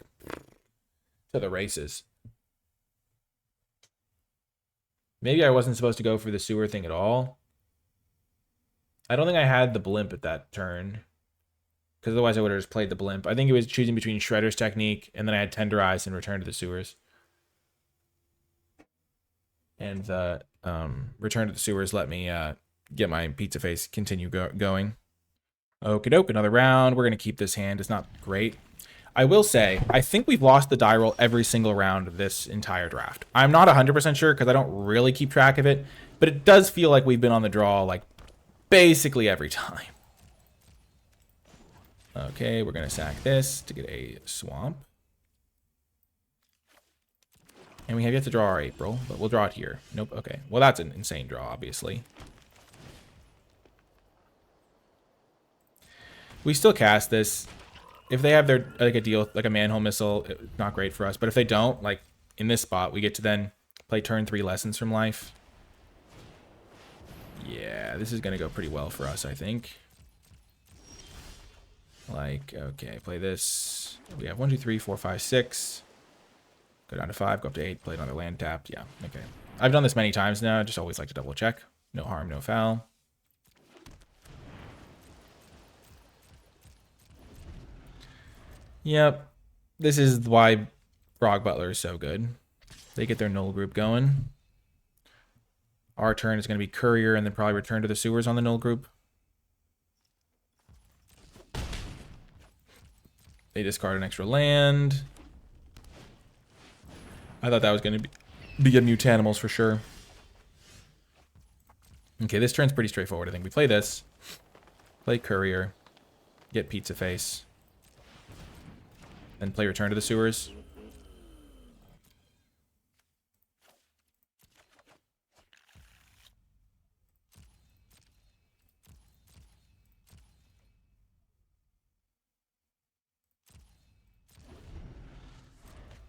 to the races. Maybe I wasn't supposed to go for the sewer thing at all. I don't think I had the blimp at that turn. because otherwise I would have just played the blimp. I think it was choosing between Shredder's Technique, and then I had Tenderize and Return to the Sewers. And the Return to the Sewers let me get my Pizza Face continue going. Okie doke, another round. We're going to keep this hand. It's not great. I will say, I think we've lost the die roll every single round of this entire draft. I'm not 100% sure because I don't really keep track of it, but it does feel like we've been on the draw like basically every time. Okay, we're going to sack this to get a swamp. And we have yet to draw our April, but we'll draw it here. Nope, okay. Well, that's an insane draw, obviously. We still cast this. If they have their, like, a deal, like a Manhole Missile, it's not great for us. But if they don't, like, in this spot, we get to then play turn 3 Lessons from Life. Yeah, this is going to go pretty well for us, I think. Like, okay, play this. We have 1, 2, 3, 4, 5, 6. Go down to 5, go up to 8, play another land tapped. Yeah, okay. I've done this many times now. I just always like to double check. No harm, no foul. Yep. This is why Frog Butler is so good. They get their null group going. Our turn is going to be Courier and then probably Return to the Sewers on the null group. They discard an extra land. I thought that was going to be a Mutanimals for sure. Okay, this turn's pretty straightforward. I think we play this. Play Courier. Get Pizza Face. Then play Return to the Sewers.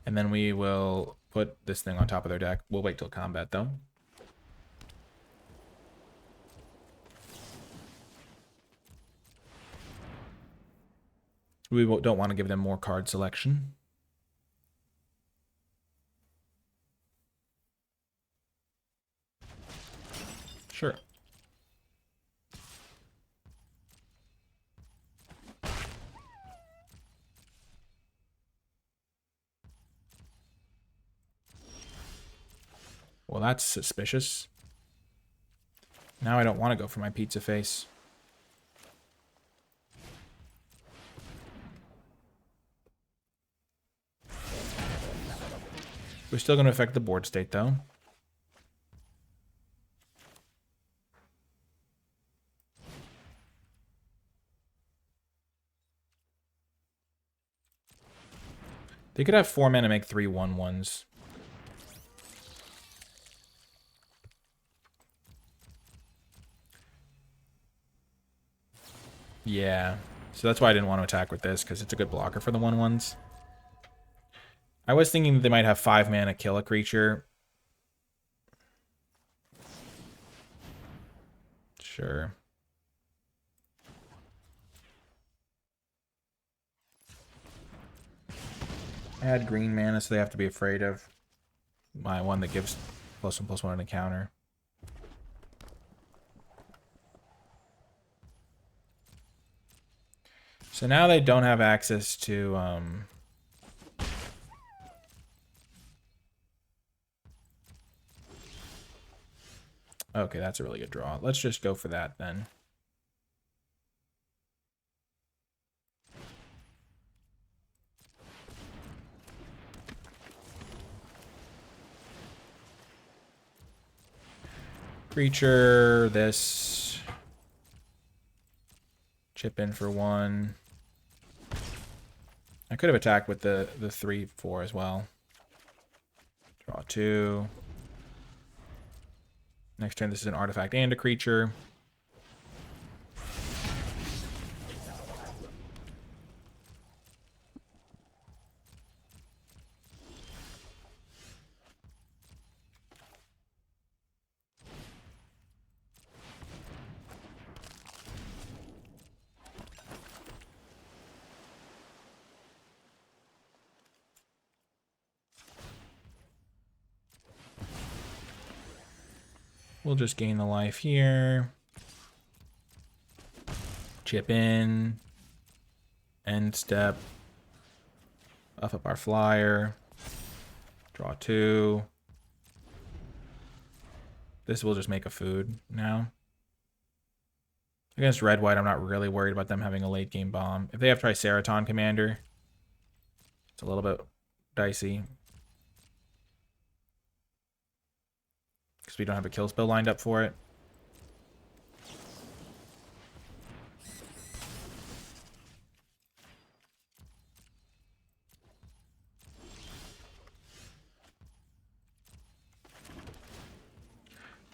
And then we will put this thing on top of their deck. We'll wait till combat, though. We don't want to give them more card selection. Sure. Well, that's suspicious. Now I don't want to go for my Pizza Face. We're still going to affect the board state, though. They could have 4 mana make 3 1/1s. Yeah. So that's why I didn't want to attack with this, because it's a good blocker for the 1/1s. I was thinking that they might have 5 mana kill a creature. Sure. Add green mana, so they have to be afraid of my one that gives +1/+1 on a counter. So now they don't have access to okay, that's a really good draw. Let's just go for that then. Creature, this. Chip in for 1. I could have attacked with the 3/4 as well. Draw 2. Next turn, this is an artifact and a creature. We'll just gain the life here. Chip in. End step. Buff up our flyer. Draw 2. This will just make a food now. Against red-white, I'm not really worried about them having a late-game bomb. If they have Triceraton Commander, it's a little bit dicey. Because we don't have a kill spell lined up for it.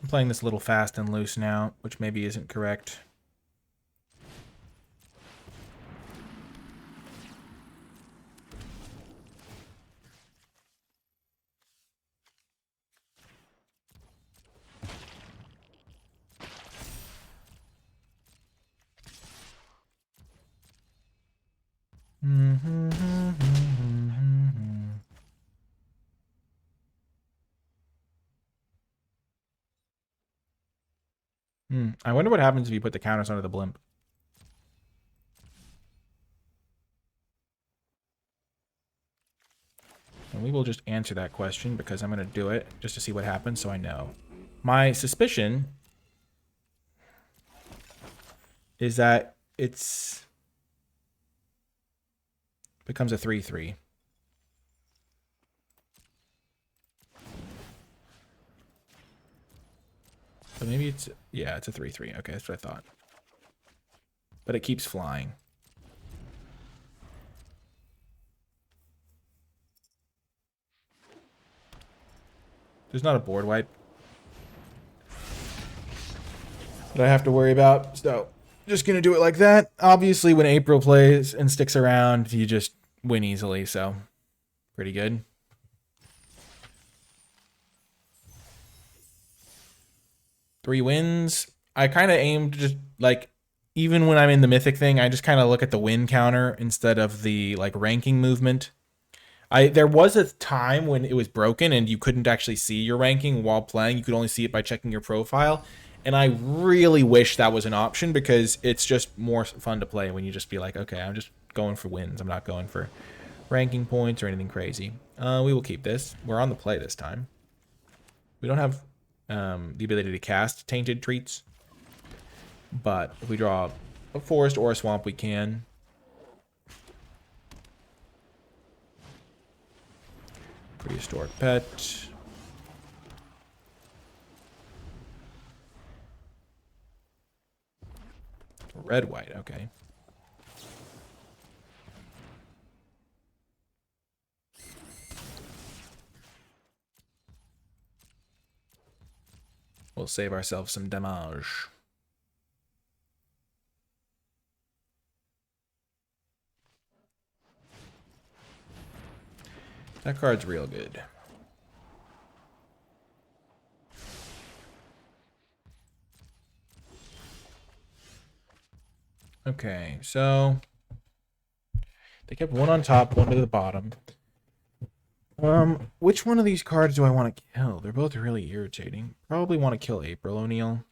I'm playing this a little fast and loose now, which maybe isn't correct. I wonder what happens if you put the counters under the blimp. And we will just answer that question because I'm going to do it just to see what happens so I know. My suspicion is that it's becomes a 3/3. So maybe it's, yeah, it's a 3/3. Okay, that's what I thought. But it keeps flying. There's not a board wipe that I have to worry about, so just gonna do it like that. Obviously, when April plays and sticks around, you just win easily, so pretty good. Three wins. I kind of aim to just, like, even when I'm in the mythic thing, I just kind of look at the win counter instead of the, like, ranking movement. There was a time when it was broken and you couldn't actually see your ranking while playing. You could only see it by checking your profile. And I really wish that was an option because it's just more fun to play when you just be like, okay, I'm just going for wins. I'm not going for ranking points or anything crazy. We will keep this. We're on the play this time. We don't have the ability to cast Tainted Treats. But if we draw a forest or a swamp, we can. Prehistoric Pet. Red-white, okay. We'll save ourselves some damage. That card's real good. Okay, so they kept one on top, one to the bottom. Which one of these cards do I want to kill? They're both really irritating. Probably want to kill April O'Neil.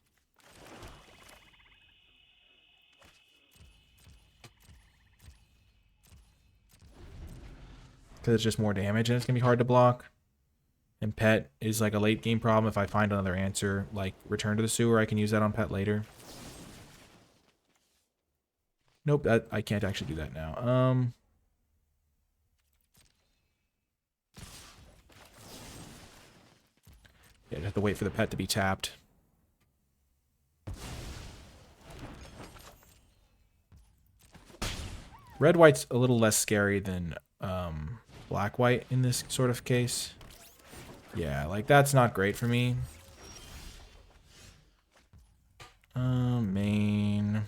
Because it's just more damage and it's going to be hard to block. And Pet is like a late game problem. If I find another answer, like Return to the Sewer, I can use that on Pet later. Nope, I can't actually do that now. Yeah, I have to wait for the Pet to be tapped. Red-white's a little less scary than black-white in this sort of case. Yeah, like that's not great for me. Main.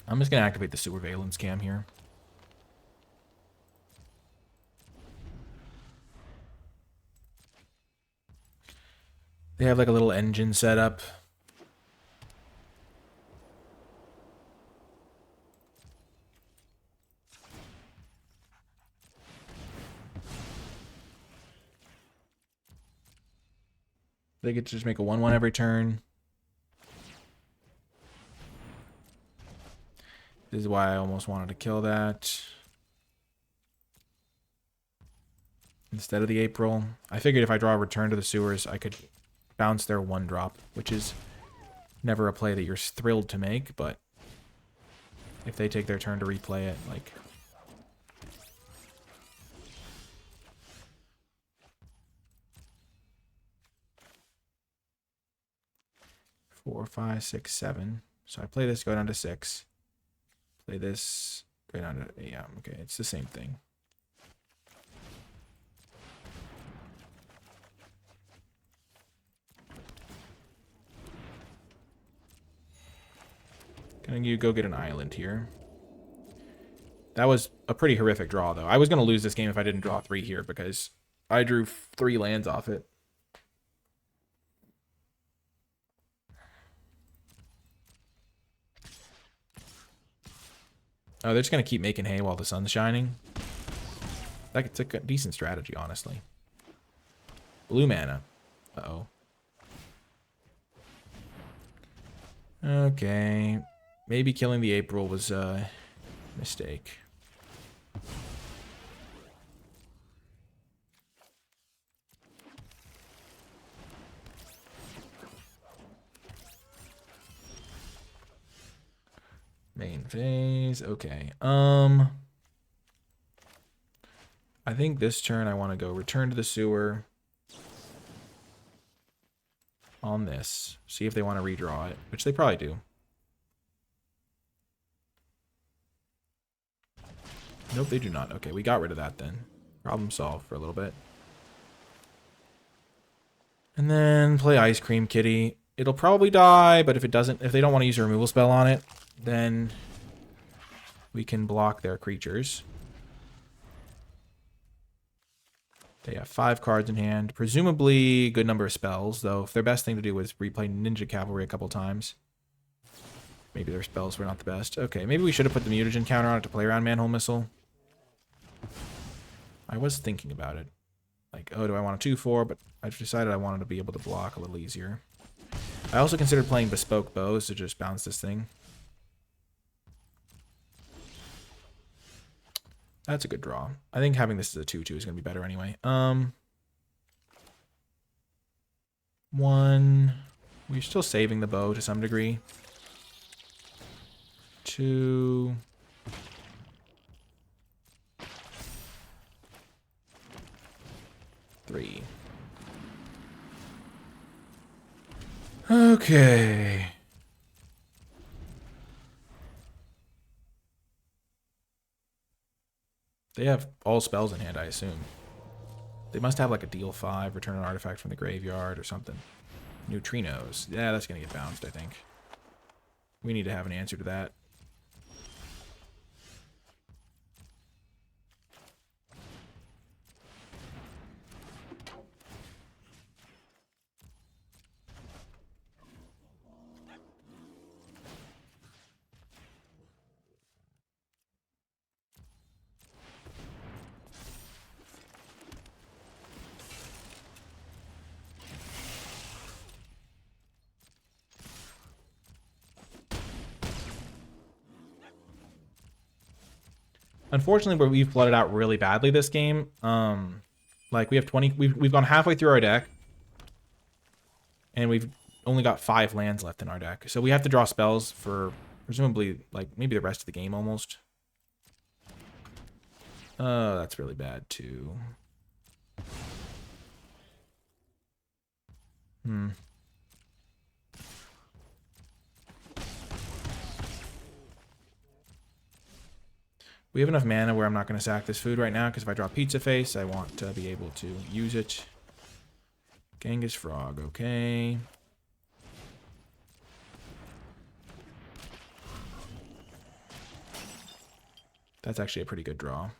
I'm just gonna activate the Surveillance Cam here. They have like a little engine set up. They get to just make a 1/1 every turn. This is why I almost wanted to kill that. Instead of the April. I figured if I draw a Return to the Sewers, I could bounce their 1-drop, which is never a play that you're thrilled to make, but if they take their turn to replay it, like... Four, five, six, seven. So I play this, go down to 6. Play this, go down to... Yeah, okay, it's the same thing. Gonna you go get an island here. That was a pretty horrific draw, though. I was gonna lose this game if I didn't draw 3 here, because I drew 3 lands off it. Oh, they're just going to keep making hay while the sun's shining. It's a decent strategy, honestly. Blue mana. Uh-oh. Okay. Maybe killing the April was a mistake. Main phase. Okay. I think this turn I want to go Return to the Sewer on this. See if they want to redraw it, which they probably do. Nope, they do not. Okay, we got rid of that then. Problem solved for a little bit. And then play Ice Cream Kitty. It'll probably die, but if it doesn't, if they don't want to use a removal spell on it, then we can block their creatures. They have 5 cards in hand. Presumably good number of spells, though if their best thing to do was replay Ninja Cavalry a couple times. Maybe their spells were not the best. Okay, maybe we should have put the mutagen counter on it to play around Manhole Missile. I was thinking about it. Like, oh, do I want a 2/4? But I decided I wanted to be able to block a little easier. I also considered playing Bespoke Bows to just bounce this thing. That's a good draw. I think having this as a 2/2 is going to be better anyway. 1. We're still saving the bow to some degree. 2. 3. Okay. They have all spells in hand, I assume. They must have like a deal 5, return an artifact from the graveyard or something. Neutrinos. Yeah, that's going to get bounced, I think. We need to have an answer to that. Unfortunately, we've flooded out really badly this game. Like we have 20. We've gone halfway through our deck, and we've only got 5 lands left in our deck. So we have to draw spells for presumably like maybe the rest of the game almost. That's really bad too. We have enough mana where I'm not going to sack this food right now, because if I draw Pizza Face, I want to be able to use it. Genghis Frog, okay. That's actually a pretty good draw.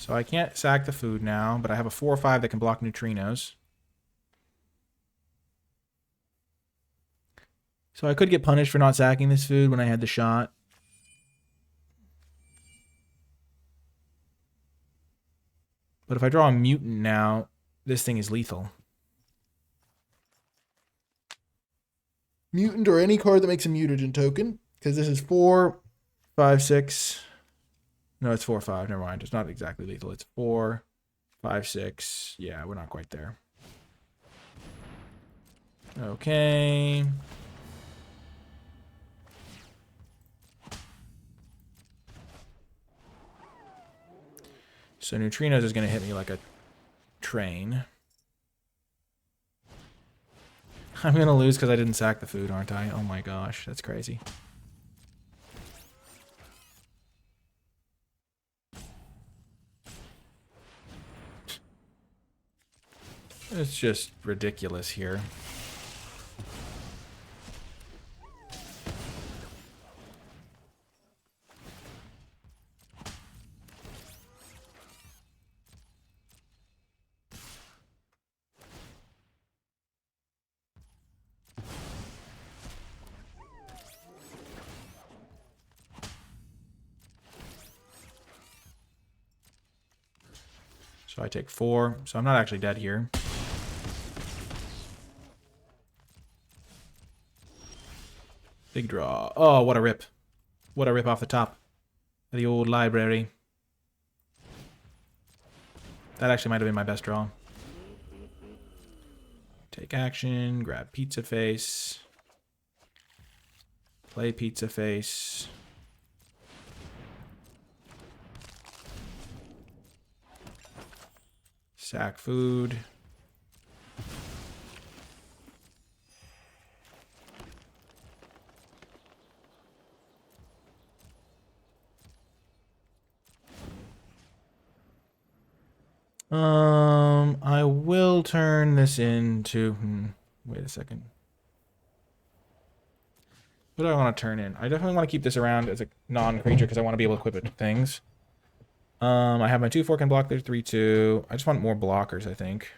So I can't sack the food now, but I have a 4/5 that can block neutrinos. So I could get punished for not sacking this food when I had the shot. But if I draw a mutant now, this thing is lethal. Mutant or any card that makes a mutagen token. Because this is 4, 5, 6. No, it's 4, 5. Never mind. It's not exactly lethal. It's 4, 5, 6. Yeah, we're not quite there. Okay. So neutrinos is going to hit me like a train. I'm going to lose because I didn't sack the food, aren't I? Oh my gosh, that's crazy. It's just ridiculous here. So I take 4. So I'm not actually dead here. Big draw. Oh, what a rip. What a rip off the top of the old library. That actually might have been my best draw. Take action, grab Pizza Face. Play Pizza Face. Sack food. I will turn this into... wait a second. What do I want to turn in? I definitely want to keep this around as a non-creature because I want to be able to equip it to things. I have my 2/4 can block. There's 3/2. I just want more blockers, I think.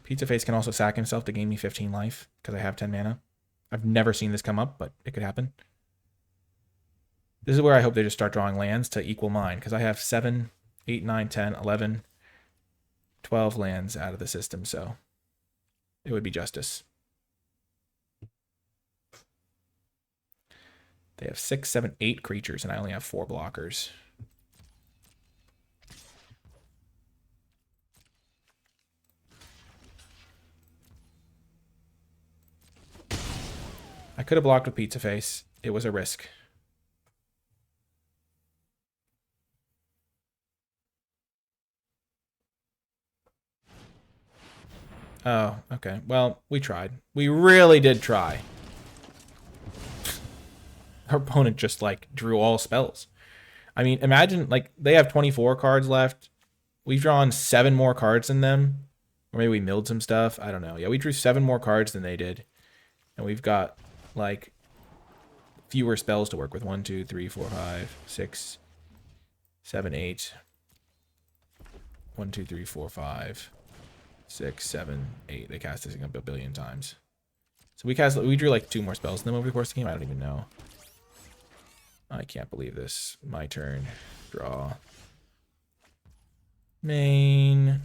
Pizza Face can also sack himself to gain me 15 life because I have 10 mana. I've never seen this come up, but it could happen. This is where I hope they just start drawing lands to equal mine because I have 7, 8, 9, 10, 11, 12 lands out of the system, so it would be justice. They have 6, 7, 8 creatures, and I only have 4 blockers. I could have blocked with Pizza Face. It was a risk. Oh, okay. Well, we tried. We really did try. Our opponent just, like, drew all spells. I mean, imagine, like, they have 24 cards left. We've drawn 7 more cards than them. Or maybe we milled some stuff. I don't know. Yeah, we drew 7 more cards than they did. And we've got, like, fewer spells to work with. 1, 2, 3, 4, 5, 6, 7, 8. 1, 2, 3, 4, 5, 6, 7, 8. They cast this thing up a billion times. So we drew like 2 more spells than them over the course of the game. I don't even know. I can't believe this. My turn. Draw. Main.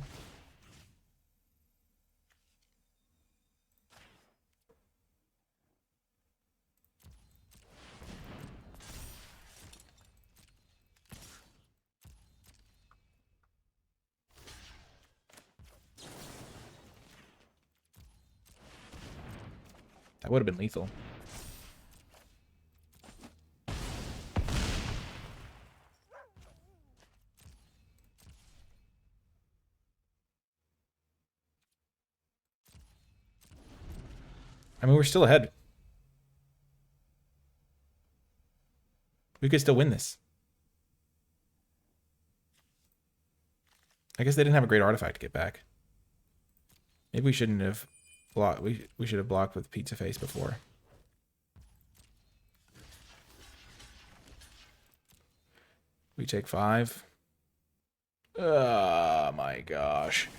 That would have been lethal. I mean, we're still ahead. We could still win this. I guess they didn't have a great artifact to get back. Maybe we shouldn't have blocked. We should have blocked with Pizza Face before. We take 5. Oh my gosh.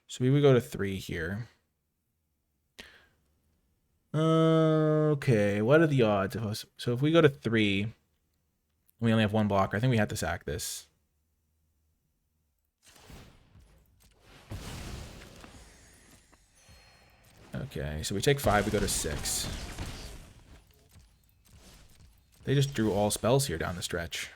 So we would go to 3 here. Okay, what are the odds of us? So if we go to 3, we only have 1 blocker. I think we have to sack this. Okay, so we take 5, we go to 6. They just drew all spells here down the stretch.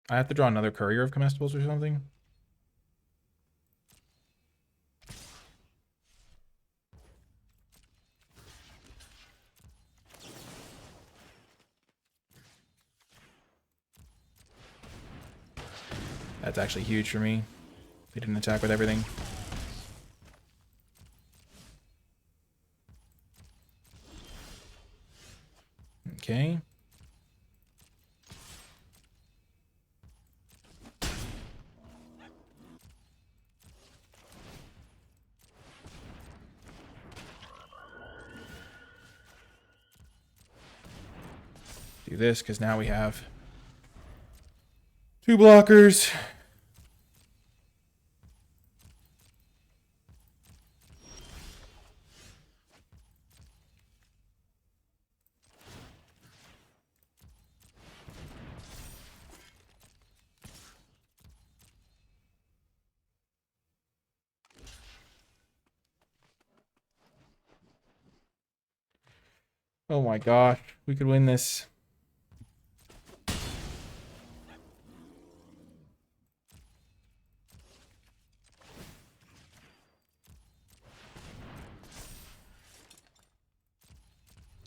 I have to draw another Courier of Comestibles or something. That's actually huge for me. They didn't attack with everything. Okay. Do this, because now we have 2 blockers. Oh my gosh, we could win this.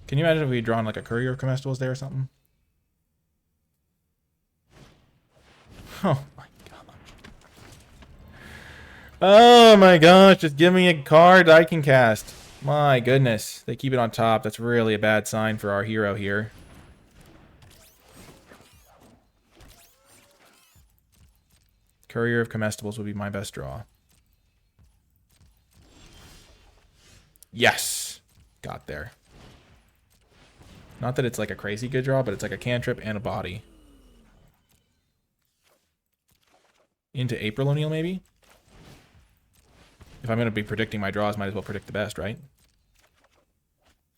Can you imagine if we had drawn like a Courier of Comestibles there or something? Oh my gosh. Oh my gosh, just give me a card I can cast. My goodness, they keep it on top. That's really a bad sign for our hero here. Courier of Comestibles would be my best draw. Yes! Got there. Not that it's like a crazy good draw, but it's like a cantrip and a body. Into April O'Neil, maybe? If I'm going to be predicting my draws, might as well predict the best, right?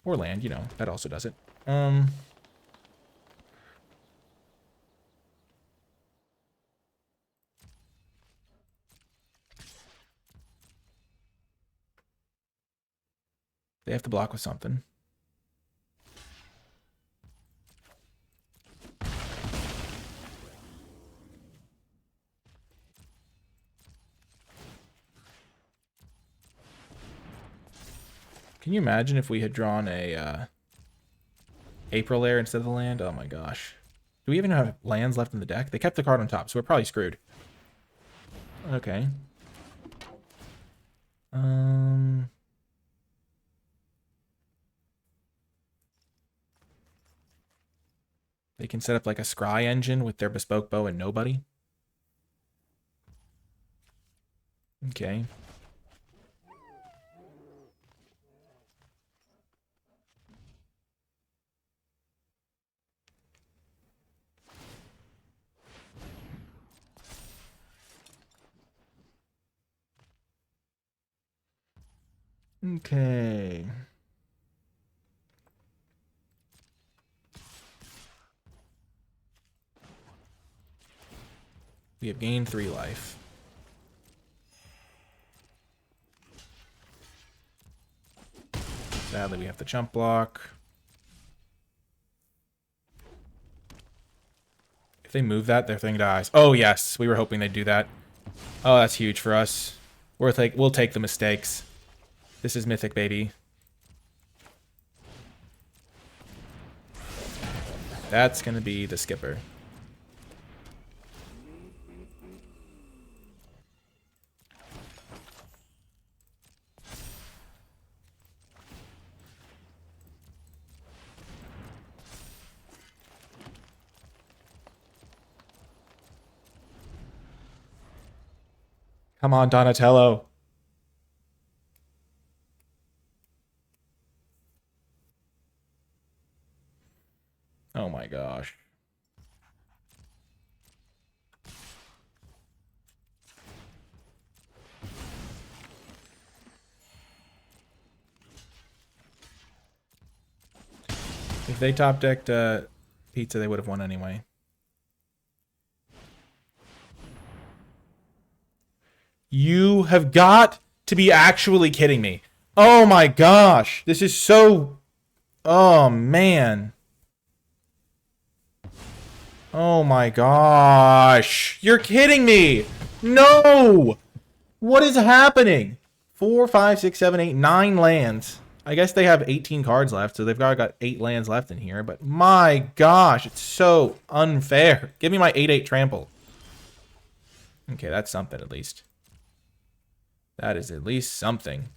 Or land, you know. That also does it. They have to block with something. Can you imagine if we had drawn a April there instead of the land? Oh my gosh. Do we even have lands left in the deck? They kept the card on top, so we're probably screwed. Okay. They can set up like a scry engine with their bespoke bow and nobody. Okay. Okay. We have gained 3 life. Sadly, we have the chump block. If they move that, their thing dies. Oh, yes. We were hoping they'd do that. Oh, that's huge for us. We'll take the mistakes. This is Mythic, baby. That's going to be the skipper. Come on, Donatello. Oh my gosh. If they top decked Pizza, they would have won anyway. You have got to be actually kidding me. Oh my gosh. This is so... Oh man. Oh my gosh. You're kidding me. No. What is happening? 4, 5, 6, 7, 8, 9 lands. I guess they have 18 cards left, so they've got 8 lands left in here. But my gosh, it's so unfair. Give me my 8/8 trample. Okay, that's something at least. That is at least something.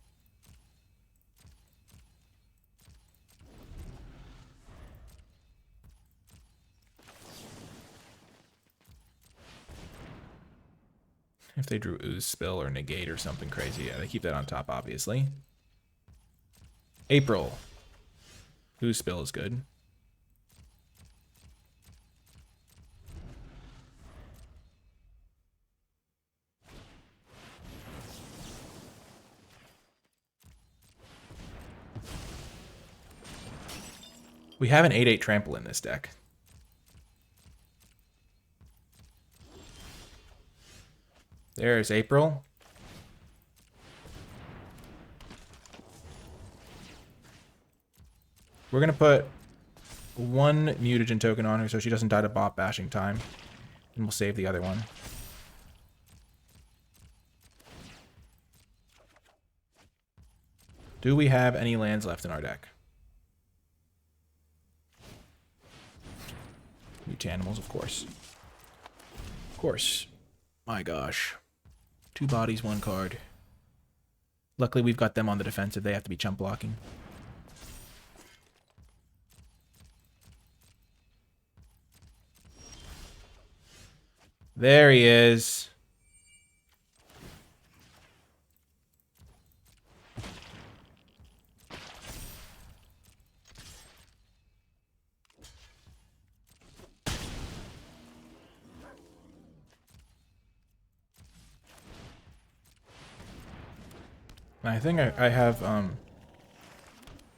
If they drew Ooze Spill or Negate or something crazy, yeah, they keep that on top, obviously. April. Ooze Spill is good. We have an 8/8 trample in this deck. There's April. We're going to put 1 mutagen token on her so she doesn't die to bot bashing time. And we'll save the other one. Do we have any lands left in our deck? Mutanimals, of course. Of course. My gosh. 2 bodies, 1 card. Luckily, we've got them on the defensive. They have to be chump blocking. There he is. I think I have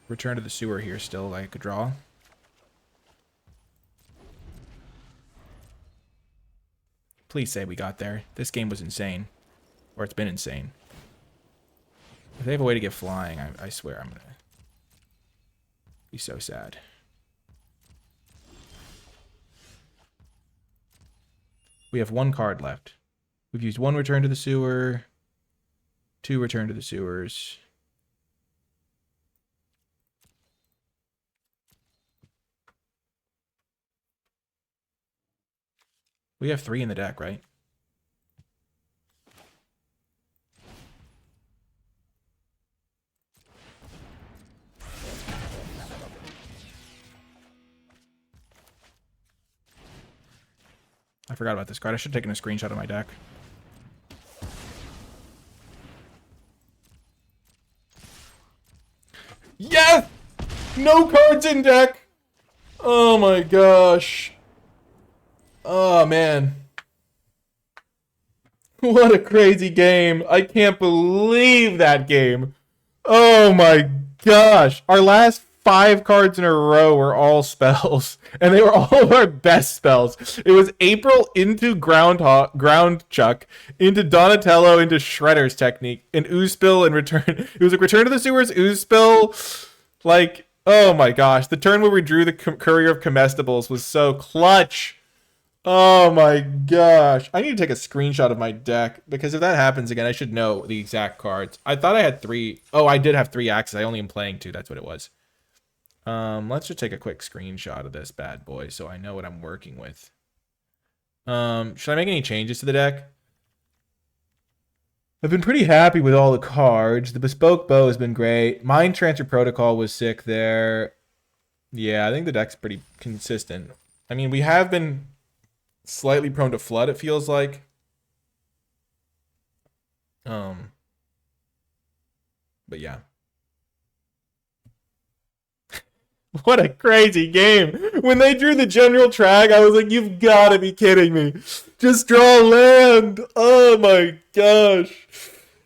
Return to the Sewer here still that I could draw. Please say we got there. This game was insane. Or it's been insane. If they have a way to get flying, I swear I'm gonna be so sad. We have 1 card left. We've used 1 Return to the Sewer, 2 Return to the Sewers. We have 3 in the deck, right? I forgot about this card. I should have taken a screenshot of my deck. Yes! No cards in deck! Oh my gosh. Oh man. What a crazy game. I can't believe that game. Oh my gosh. Our last 5 cards in a row were all spells. And they were all of our best spells. It was April into Ground Chuck, into Donatello, into Shredder's Technique, and Ooze Spill and Return. It was like Return to the Sewers, Ooze Spill. Like, oh my gosh. The turn where we drew the Courier of Comestibles was so clutch. Oh my gosh. I need to take a screenshot of my deck, because if that happens again, I should know the exact cards. I thought I had 3. Oh, I did have 3 axes. I only am playing 2. That's what it was. Let's just take a quick screenshot of this bad boy so I know what I'm working with. Should I make any changes to the deck? I've been pretty happy with all the cards. The Bespoke Bow has been great. Mind Transfer Protocol was sick there. Yeah, I think the deck's pretty consistent. I mean, we have been slightly prone to flood, it feels like. But yeah. What a crazy game. When they drew the general track, I was like, you've got to be kidding me. Just draw land. Oh my gosh.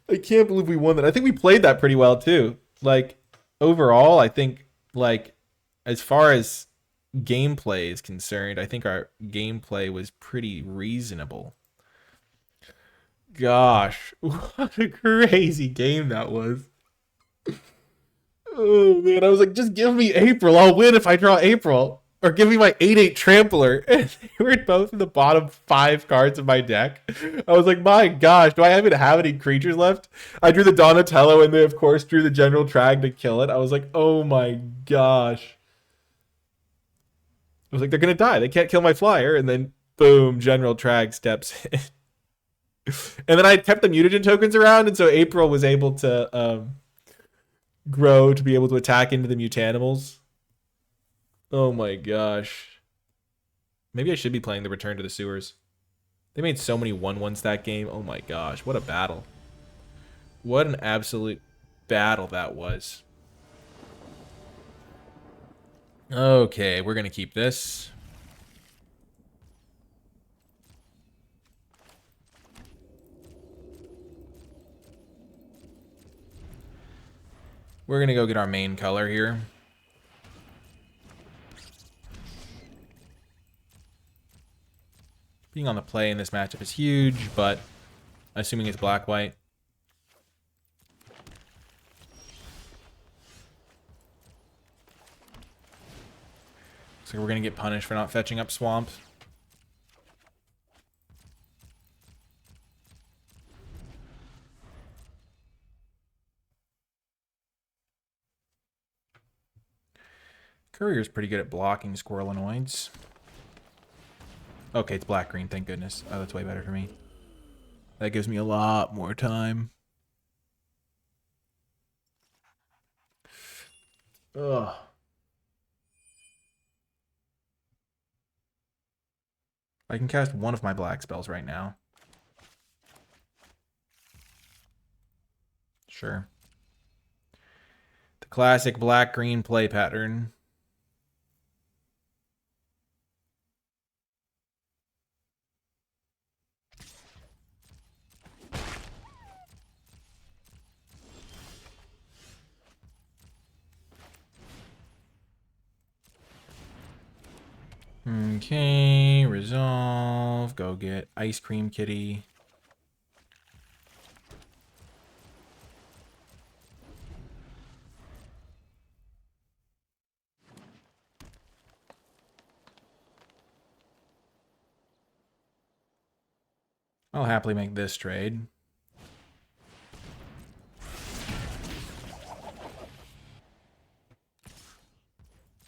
I can't believe we won that. I think we played that pretty well too. Like, overall, I think, like, as far as gameplay is concerned, I think our gameplay was pretty reasonable. Gosh, what a crazy game that was. Oh man, I was like, just give me April. I'll win if I draw April. Or give me my 8/8 Trampler. And they were both in the bottom 5 cards of my deck. I was like, my gosh, do I even have any creatures left? I drew the Donatello and they, of course, drew the General Trag to kill it. I was like, oh my gosh. I was like, they're going to die. They can't kill my flyer. And then, boom, General Trag steps in. And then I kept the mutagen tokens around. And so April was able to grow to be able to attack into the mutanimals. Oh my gosh. Maybe I should be playing the Return to the Sewers. They made so many 1-1s that game. Oh my gosh, what a battle. What an absolute battle that was. Okay, we're going to keep this. We're going to go get our main color here. Being on the play in this matchup is huge, but assuming it's black-white. So we're going to get punished for not fetching up swamps. Courier's pretty good at blocking Squirrelinoids. Okay, it's black-green, thank goodness. Oh, that's way better for me. That gives me a lot more time. Ugh. I can cast one of my black spells right now. Sure. The classic black-green play pattern. Okay, resolve. Go get Ice Cream Kitty. I'll happily make this trade.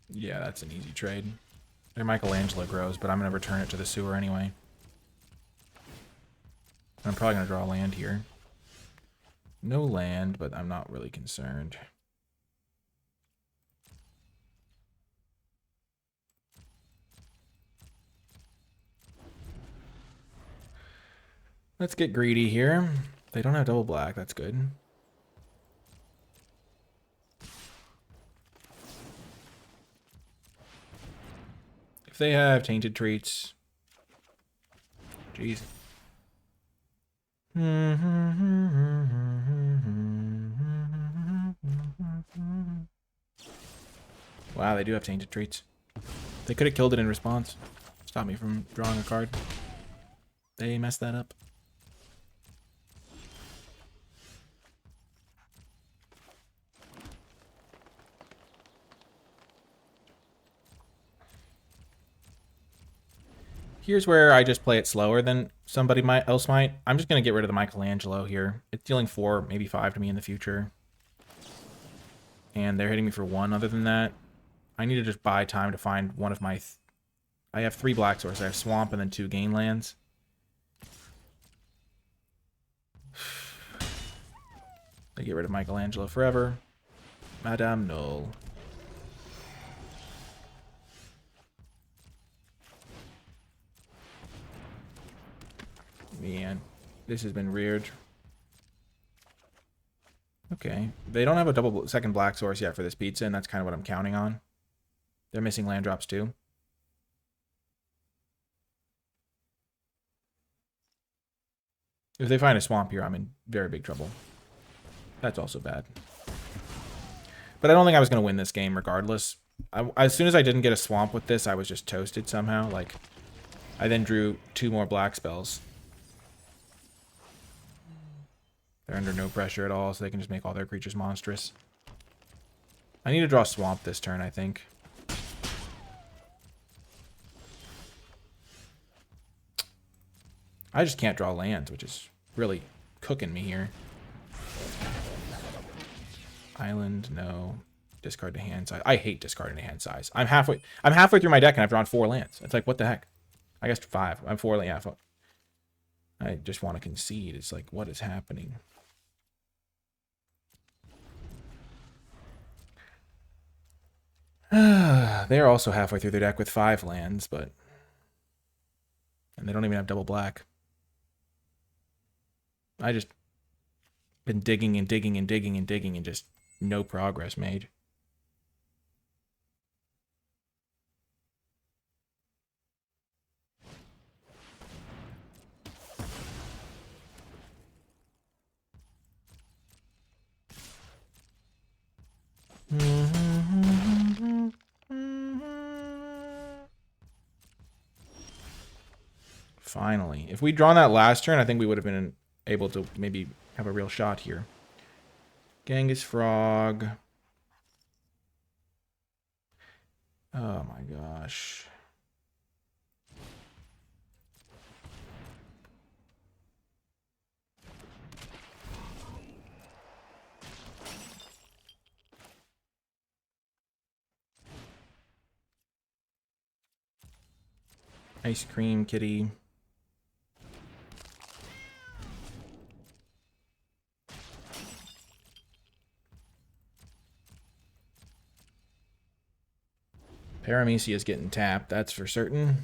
Yeah, that's an easy trade. Their Michelangelo grows, but I'm going to return it to the sewer anyway. I'm probably going to draw land here. No land, but I'm not really concerned. Let's get greedy here. They don't have double black. That's good. If they have tainted treats. Jeez. Wow, they do have tainted treats. They could have killed it in response. Stop me from drawing a card. They messed that up. Here's where I just play it slower than somebody else might. I'm just going to get rid of the Michelangelo here. It's dealing 4, maybe 5 to me in the future. And they're hitting me for 1 other than that. I need to just buy time to find one of my... I have 3 black sources. I have Swamp and then 2 gain lands. They get rid of Michelangelo forever. Madame Null. Man, this has been weird. Okay. They don't have a second black source yet for this pizza, and that's kind of what I'm counting on. They're missing land drops too. If they find a swamp here, I'm in very big trouble. That's also bad. But I don't think I was going to win this game regardless. As soon as I didn't get a swamp with this, I was just toasted somehow. Like, I then drew 2 more black spells. They're under no pressure at all, so they can just make all their creatures monstrous. I need to draw swamp this turn, I think. I just can't draw lands, which is really cooking me here. Island, no. Discard to hand size. I hate discarding to hand size. I'm halfway through my deck and I've drawn 4 lands. It's like, what the heck? I guess 5. I'm 4. Yeah, I just want to concede. It's like, what is happening? They're also halfway through their deck with 5 lands, but... And they don't even have double black. I just been digging and digging and digging and digging and just no progress made. Finally. If we'd drawn that last turn, I think we would have been able to maybe have a real shot here. Genghis Frog. Oh my gosh. Ice cream kitty. Paramecia's getting tapped, that's for certain.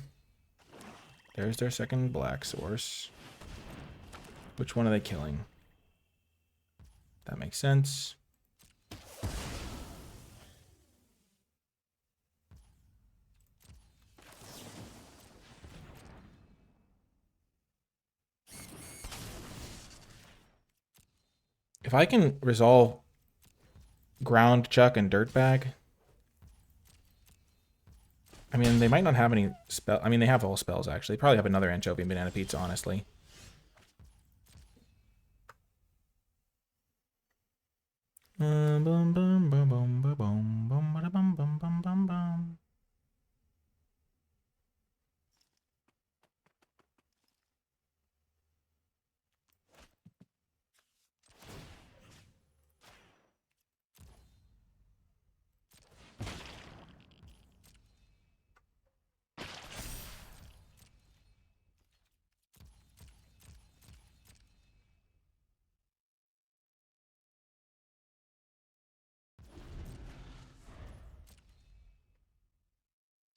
There's their second black source. Which one are they killing? That makes sense. If I can resolve Ground Chuck and Dirtbag... I mean, they might not have any spell. I mean, they have all spells, actually. Probably have another Anchovy and Banana Pizza, honestly.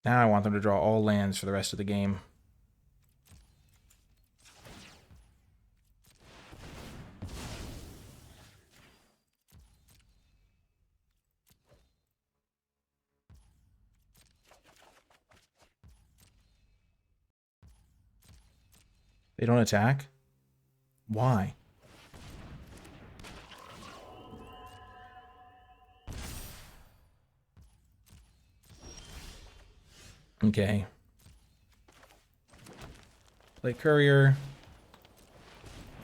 Now I want them to draw all lands for the rest of the game. They don't attack? Why? Okay. Play Courier.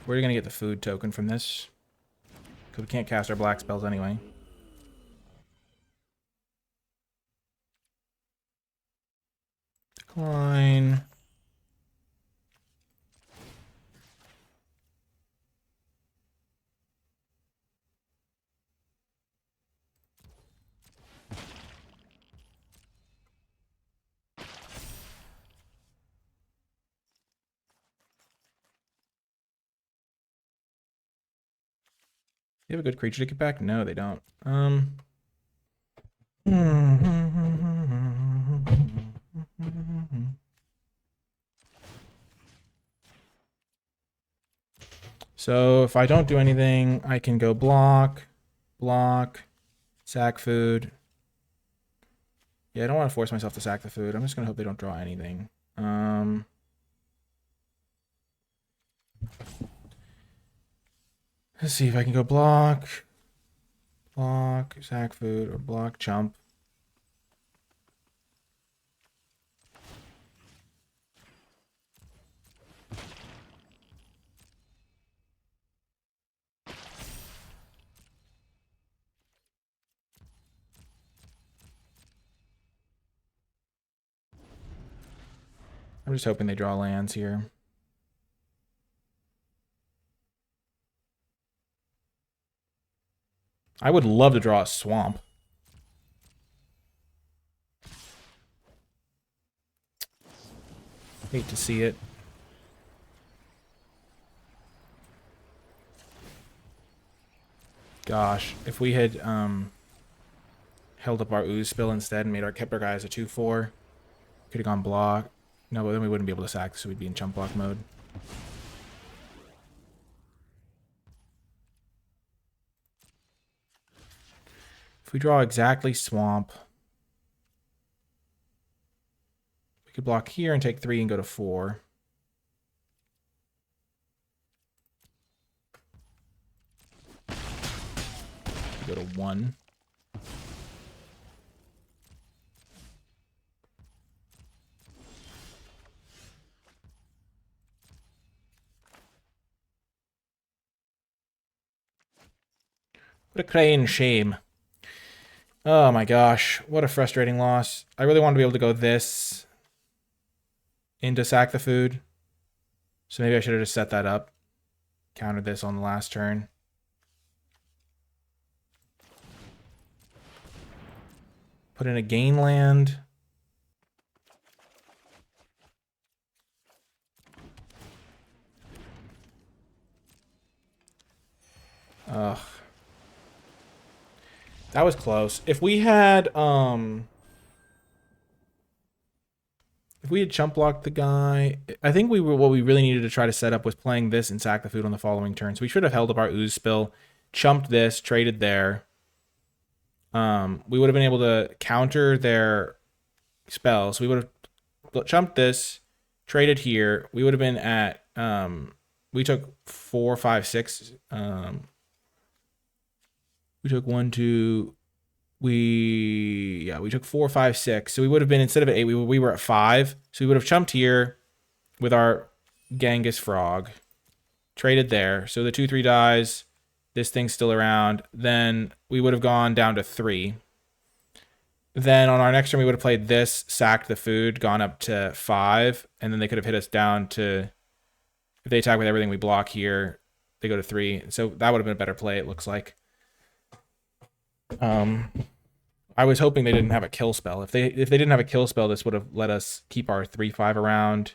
Where are you going to get the food token from this? Because we can't cast our black spells anyway. Decline. They have a good creature to get back? No, they don't. So if I don't do anything, I can go block. block, sack food. Yeah, I don't want to force myself to sack the food. I'm just going to hope they don't draw anything. Let's see if I can go block, sack food, or block, chump. I'm just hoping they draw lands here. I would love to draw a swamp. Hate to see it. Gosh, if we had held up our ooze spill instead and made kept our guys a 2/4, could have gone block. No, but then we wouldn't be able to sack, so we'd be in chump block mode. If we draw exactly swamp, we could block here and take 3 and go to 4. Go to 1. What a crying shame. Oh my gosh, what a frustrating loss. I really wanted to be able to go this into sack the food. So maybe I should have just set that up. Countered this on the last turn. Put in a gain land. Ugh. That was close. If we had chump blocked the guy, I think what we really needed to try to set up was playing this and sack the food on the following turn. So we should have held up our ooze spill, chumped this, traded there. We would have been able to counter their spells. We would have chumped this, traded here. We would have been at we took 4, 5, 6. We took 1, 2. We took 4, 5, 6. So we would have been, instead of at 8, we were at 5. So we would have chumped here with our Genghis Frog, traded there. So the 2/3 dies. This thing's still around. Then we would have gone down to 3. Then on our next turn, we would have played this, sacked the food, gone up to 5, and then they could have hit us down to, if they attack with everything we block here, they go to 3. So that would have been a better play, it looks like. I was hoping they didn't have a kill spell. If they didn't have a kill spell, this would have let us keep our 3/5 around.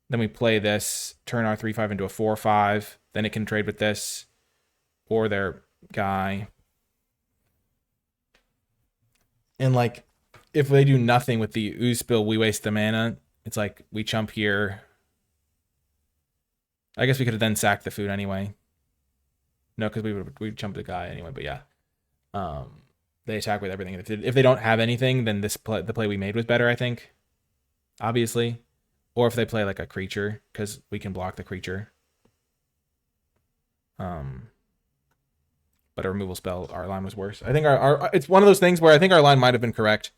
Then we play this, turn our 3/5 into a 4/5. Then it can trade with this or their guy. And like, if they do nothing with the ooze spill, we waste the mana. It's like we chump here. I guess we could have then sacked the food anyway. No, because we'd chump the guy anyway. But yeah, they attack with everything. If they don't have anything, then the play we made was better, I think. Obviously, or if they play like a creature, because we can block the creature. But a removal spell, our line was worse. I think our it's one of those things where I think our line might have been correct.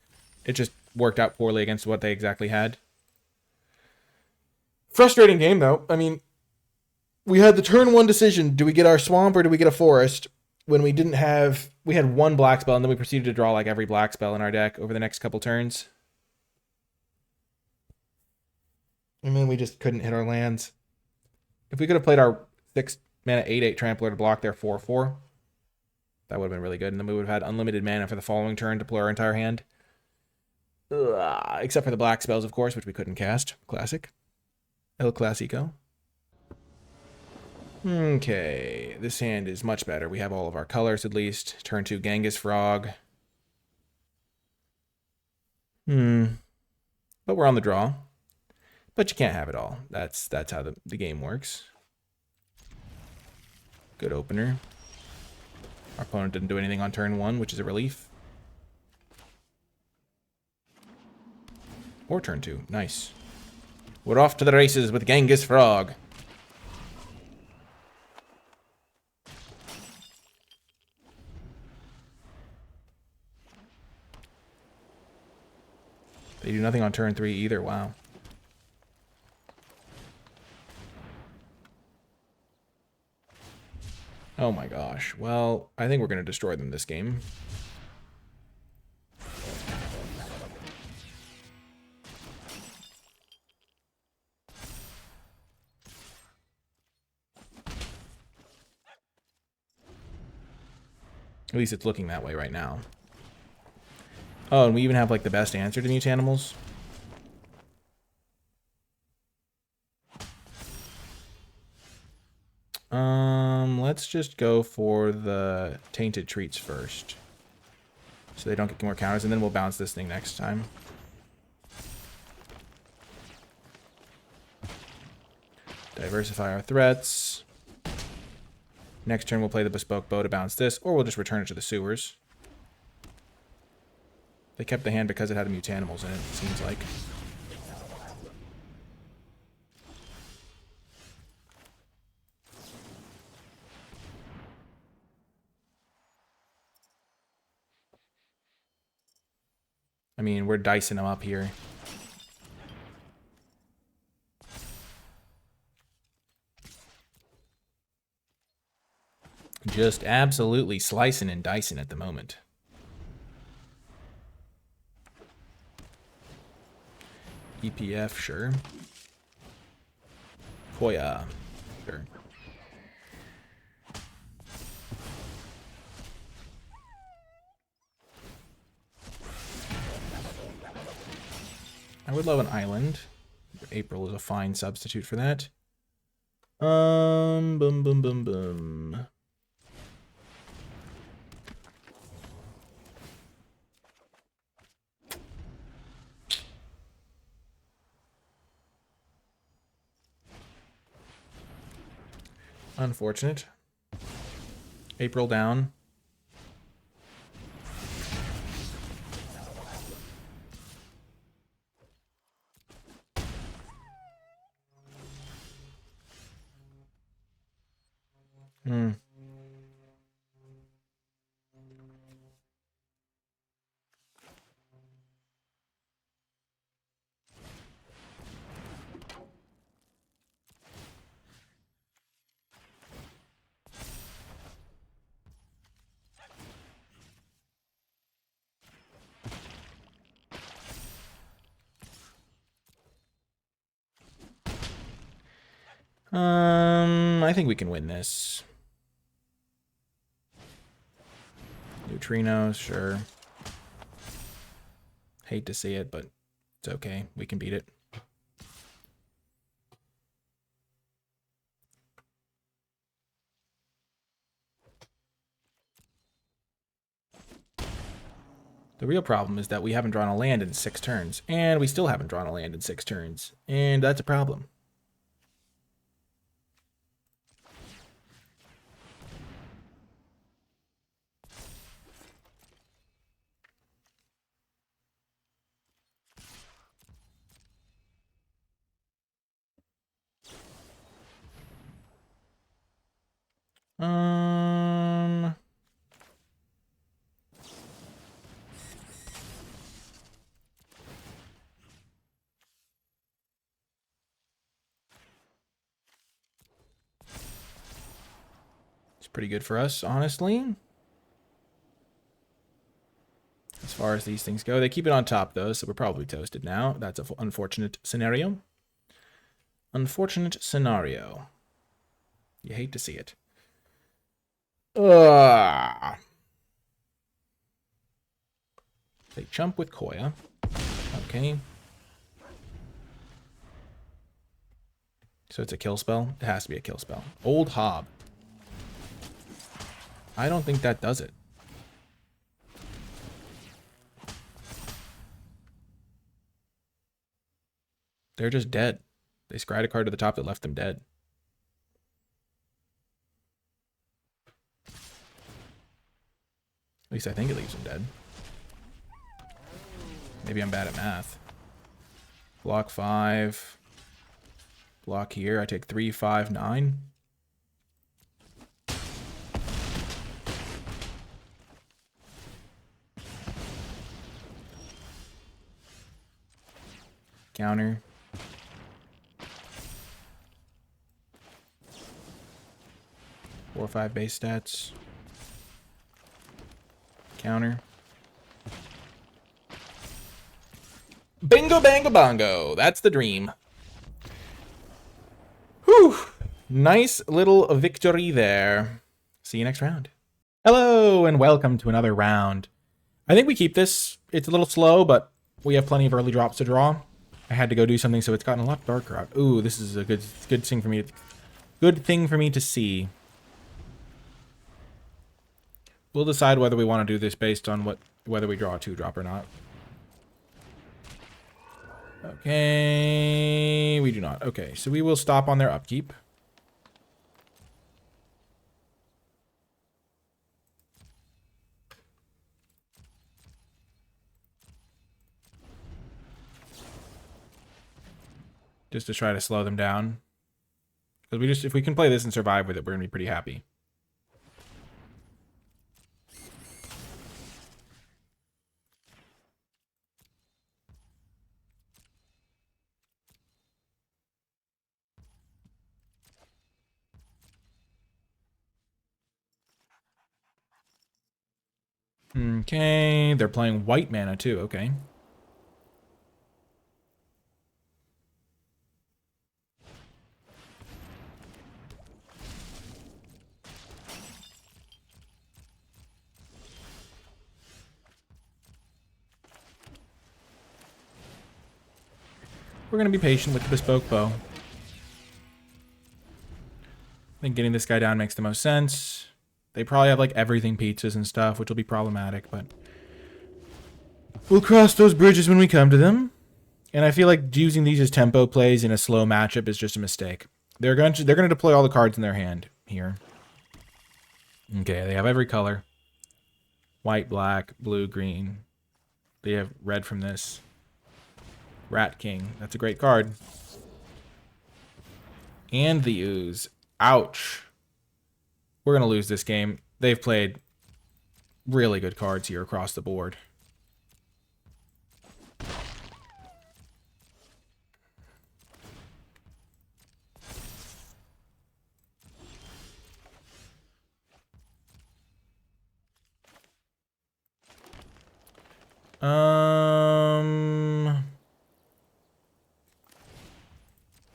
It just worked out poorly against what they exactly had. Frustrating game, though. I mean, we had the turn 1 decision. Do we get our swamp or do we get a forest? When we didn't have... We had 1 black spell, and then we proceeded to draw like every black spell in our deck over the next couple turns. And then we just couldn't hit our lands. If we could have played our 6-mana 8/8 Trampler to block their 4/4, that would have been really good. And then we would have had unlimited mana for the following turn to play our entire hand. Except for the black spells, of course, which we couldn't cast. Classic. El Clasico. Okay, this hand is much better. We have all of our colors, at least. Turn 2, Genghis Frog. But we're on the draw. But you can't have it all. That's how the game works. Good opener. Our opponent didn't do anything on turn 1, which is a relief. Or turn 2. Nice. We're off to the races with Genghis Frog. They do nothing on turn 3 either. Wow. Oh my gosh. Well, I think we're going to destroy them this game. At least it's looking that way right now. Oh, and we even have like the best answer to Mutanimals. Let's just go for the Tainted Treats first. So they don't get more counters, and then we'll bounce this thing next time. Diversify our threats. Next turn we'll play the Bespoke Bow to bounce this, or we'll just return it to the sewers. They kept the hand because it had a Mutanimals in it, it seems like. I mean, we're dicing them up here. Just absolutely slicing and dicing at the moment. EPF, sure. Koya, sure. I would love an island. April is a fine substitute for that. Boom, boom, boom, boom. Unfortunate. April down. I think we can win this. Neutrinos, sure. Hate to see it, but it's okay. We can beat it. The real problem is that we haven't drawn a land in 6 turns, and we still haven't drawn a land in 6 turns, and that's a problem. It's pretty good for us, honestly. As far as these things go, they keep it on top though, so we're probably toasted now. That's an unfortunate scenario. Unfortunate scenario. You hate to see it. They chump with Koya. Okay. So it's a kill spell? It has to be a kill spell. Old Hob. I don't think that does it. They're just dead. They scryed a card to the top that left them dead. At least I think it leaves him dead. Maybe I'm bad at math. Block 5. Block here. I take 3, 5, 9. Counter. Four or 5 base stats. Counter. Bingo, bango, bongo. That's the dream. Whew. Nice little victory there. See you next round. Hello, and welcome to another round. I think we keep this. It's a little slow, but we have plenty of early drops to draw. I had to go do something, so it's gotten a lot darker out. Ooh, this is a good thing for me. Good thing for me to see. We'll decide whether we want to do this based on whether we draw a 2-drop or not. Okay, we do not. Okay, so we will stop on their upkeep. Just to try to slow them down. Because if we can play this and survive with it, we're going to be pretty happy. Okay, they're playing white mana too, okay. We're going to be patient with the bespoke bow. I think getting this guy down makes the most sense. They probably have like everything pizzas and stuff, which will be problematic, but we'll cross those bridges when we come to them. And I feel like using these as tempo plays in a slow matchup is just a mistake. They're going to deploy all the cards in their hand here. Okay, they have every color. White, black, blue, green. They have red from this. Rat King. That's a great card. And the Ooze. Ouch. We're going to lose this game. They've played really good cards here across the board.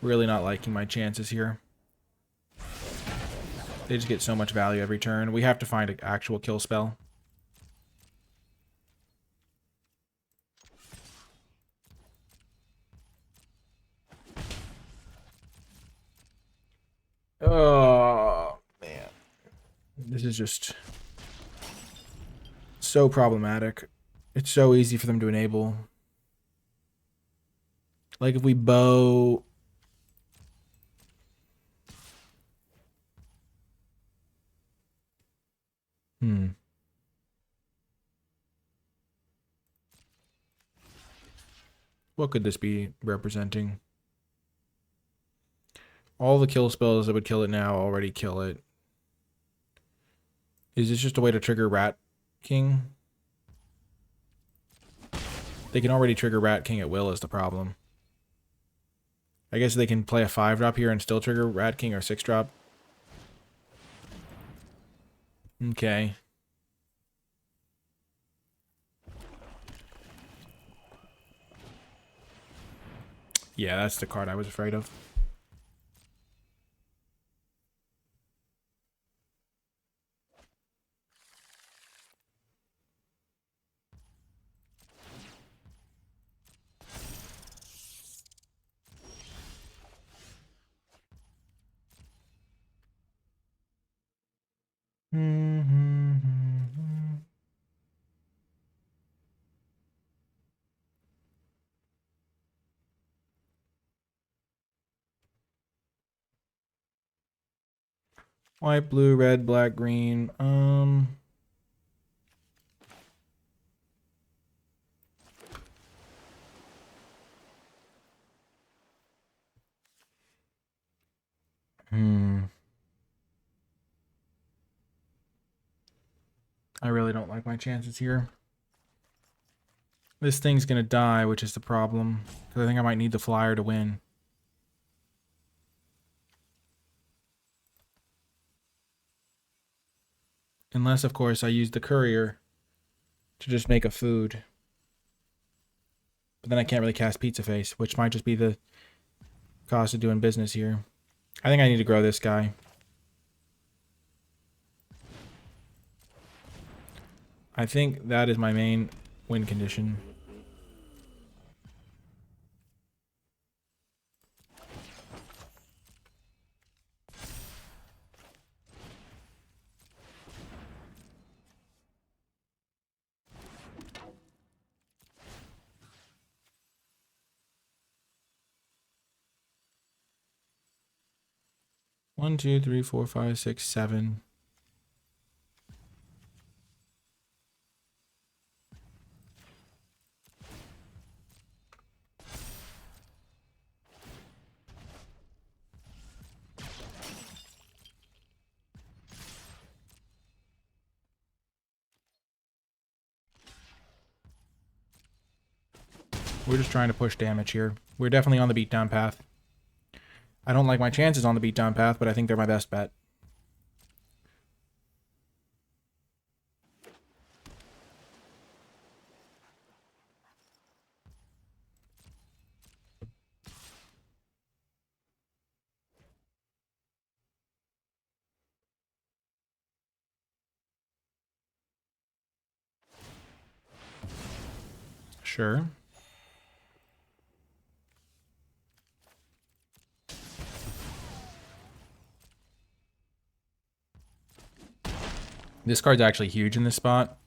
Really not liking my chances here. They just get so much value every turn. We have to find an actual kill spell. Oh, man. This is just so problematic. It's so easy for them to enable. Like if we bow... What could this be representing? All the kill spells that would kill it now already kill it. Is this just a way to trigger Rat King? They can already trigger Rat King at will is the problem. I guess they can play a 5-drop here and still trigger Rat King or 6-drop. Okay. Yeah, that's the card I was afraid of. White, blue, red, black, green. I really don't like my chances here. This thing's going to die, which is the problem. Because I think I might need the flyer to win. Unless, of course, I use the courier to just make a food. But then I can't really cast Pizza Face, which might just be the cost of doing business here. I think I need to grow this guy. I think that is my main win condition. One, two, three, four, five, six, seven. We're just trying to push damage here. We're definitely on the beatdown path. I don't like my chances on the beatdown path, but I think they're my best bet. Sure. This card's actually huge in this spot.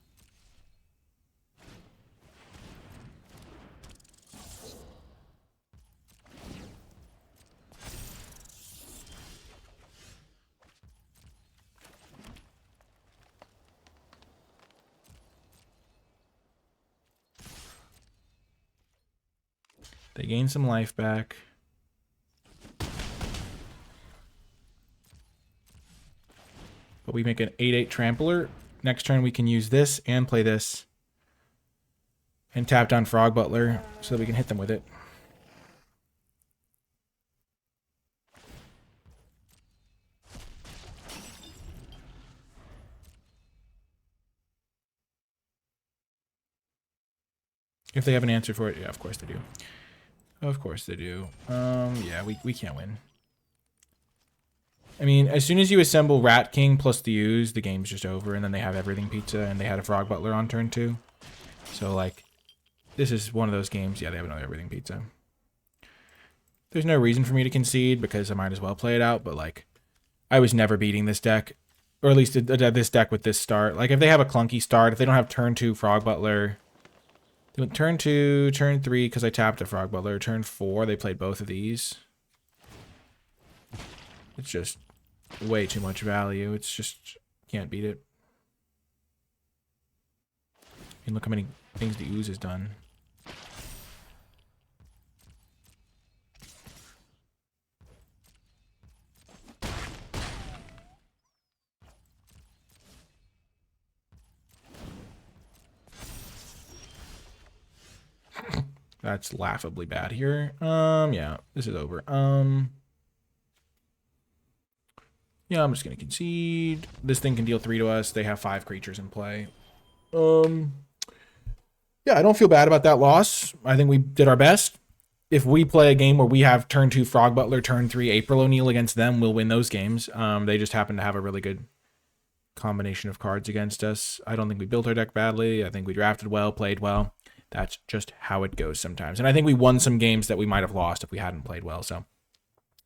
They gain some life back. But we make an 8/8 trampler. Next turn we can use this and play this. And tap down Frog Butler so that we can hit them with it. If they have an answer for it, yeah, of course they do. Of course they do. Yeah, we can't win. I mean, as soon as you assemble Rat King plus the Ooze, the game's just over, and then they have everything pizza, and they had a Frog Butler on turn 2. So, like, this is one of those games. Yeah, they have another everything pizza. There's no reason for me to concede, because I might as well play it out, but, like, I was never beating this deck. Or at least this deck with this start. Like, if they have a clunky start, if they don't have turn 2 Frog Butler... They went turn 2, turn 3, because I tapped a Frog Butler. Turn 4, they played both of these. It's just way too much value. It's just, can't beat it. And look how many things the Ooze has done. That's laughably bad here. Yeah, this is over. Yeah, I'm just gonna concede. This thing can deal 3 to us. They have 5 creatures in play. Yeah, I don't feel bad about that loss. I think we did our best. If we play a game where we have turn 2 Frog Butler, turn 3 April O'Neil against them, we'll win those games. They just happen to have a really good combination of cards against us. I don't think we built our deck badly. I think we drafted well, played well. That's just how it goes sometimes. And I think we won some games that we might have lost if we hadn't played well. So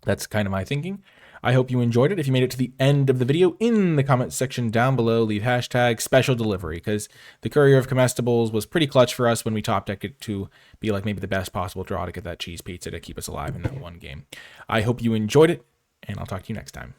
that's kind of my thinking. I hope you enjoyed it. If you made it to the end of the video, in the comment section down below, leave hashtag special delivery, because the Courier of Comestibles was pretty clutch for us when we top decked it to be like maybe the best possible draw to get that cheese pizza to keep us alive in that one game. I hope you enjoyed it, and I'll talk to you next time.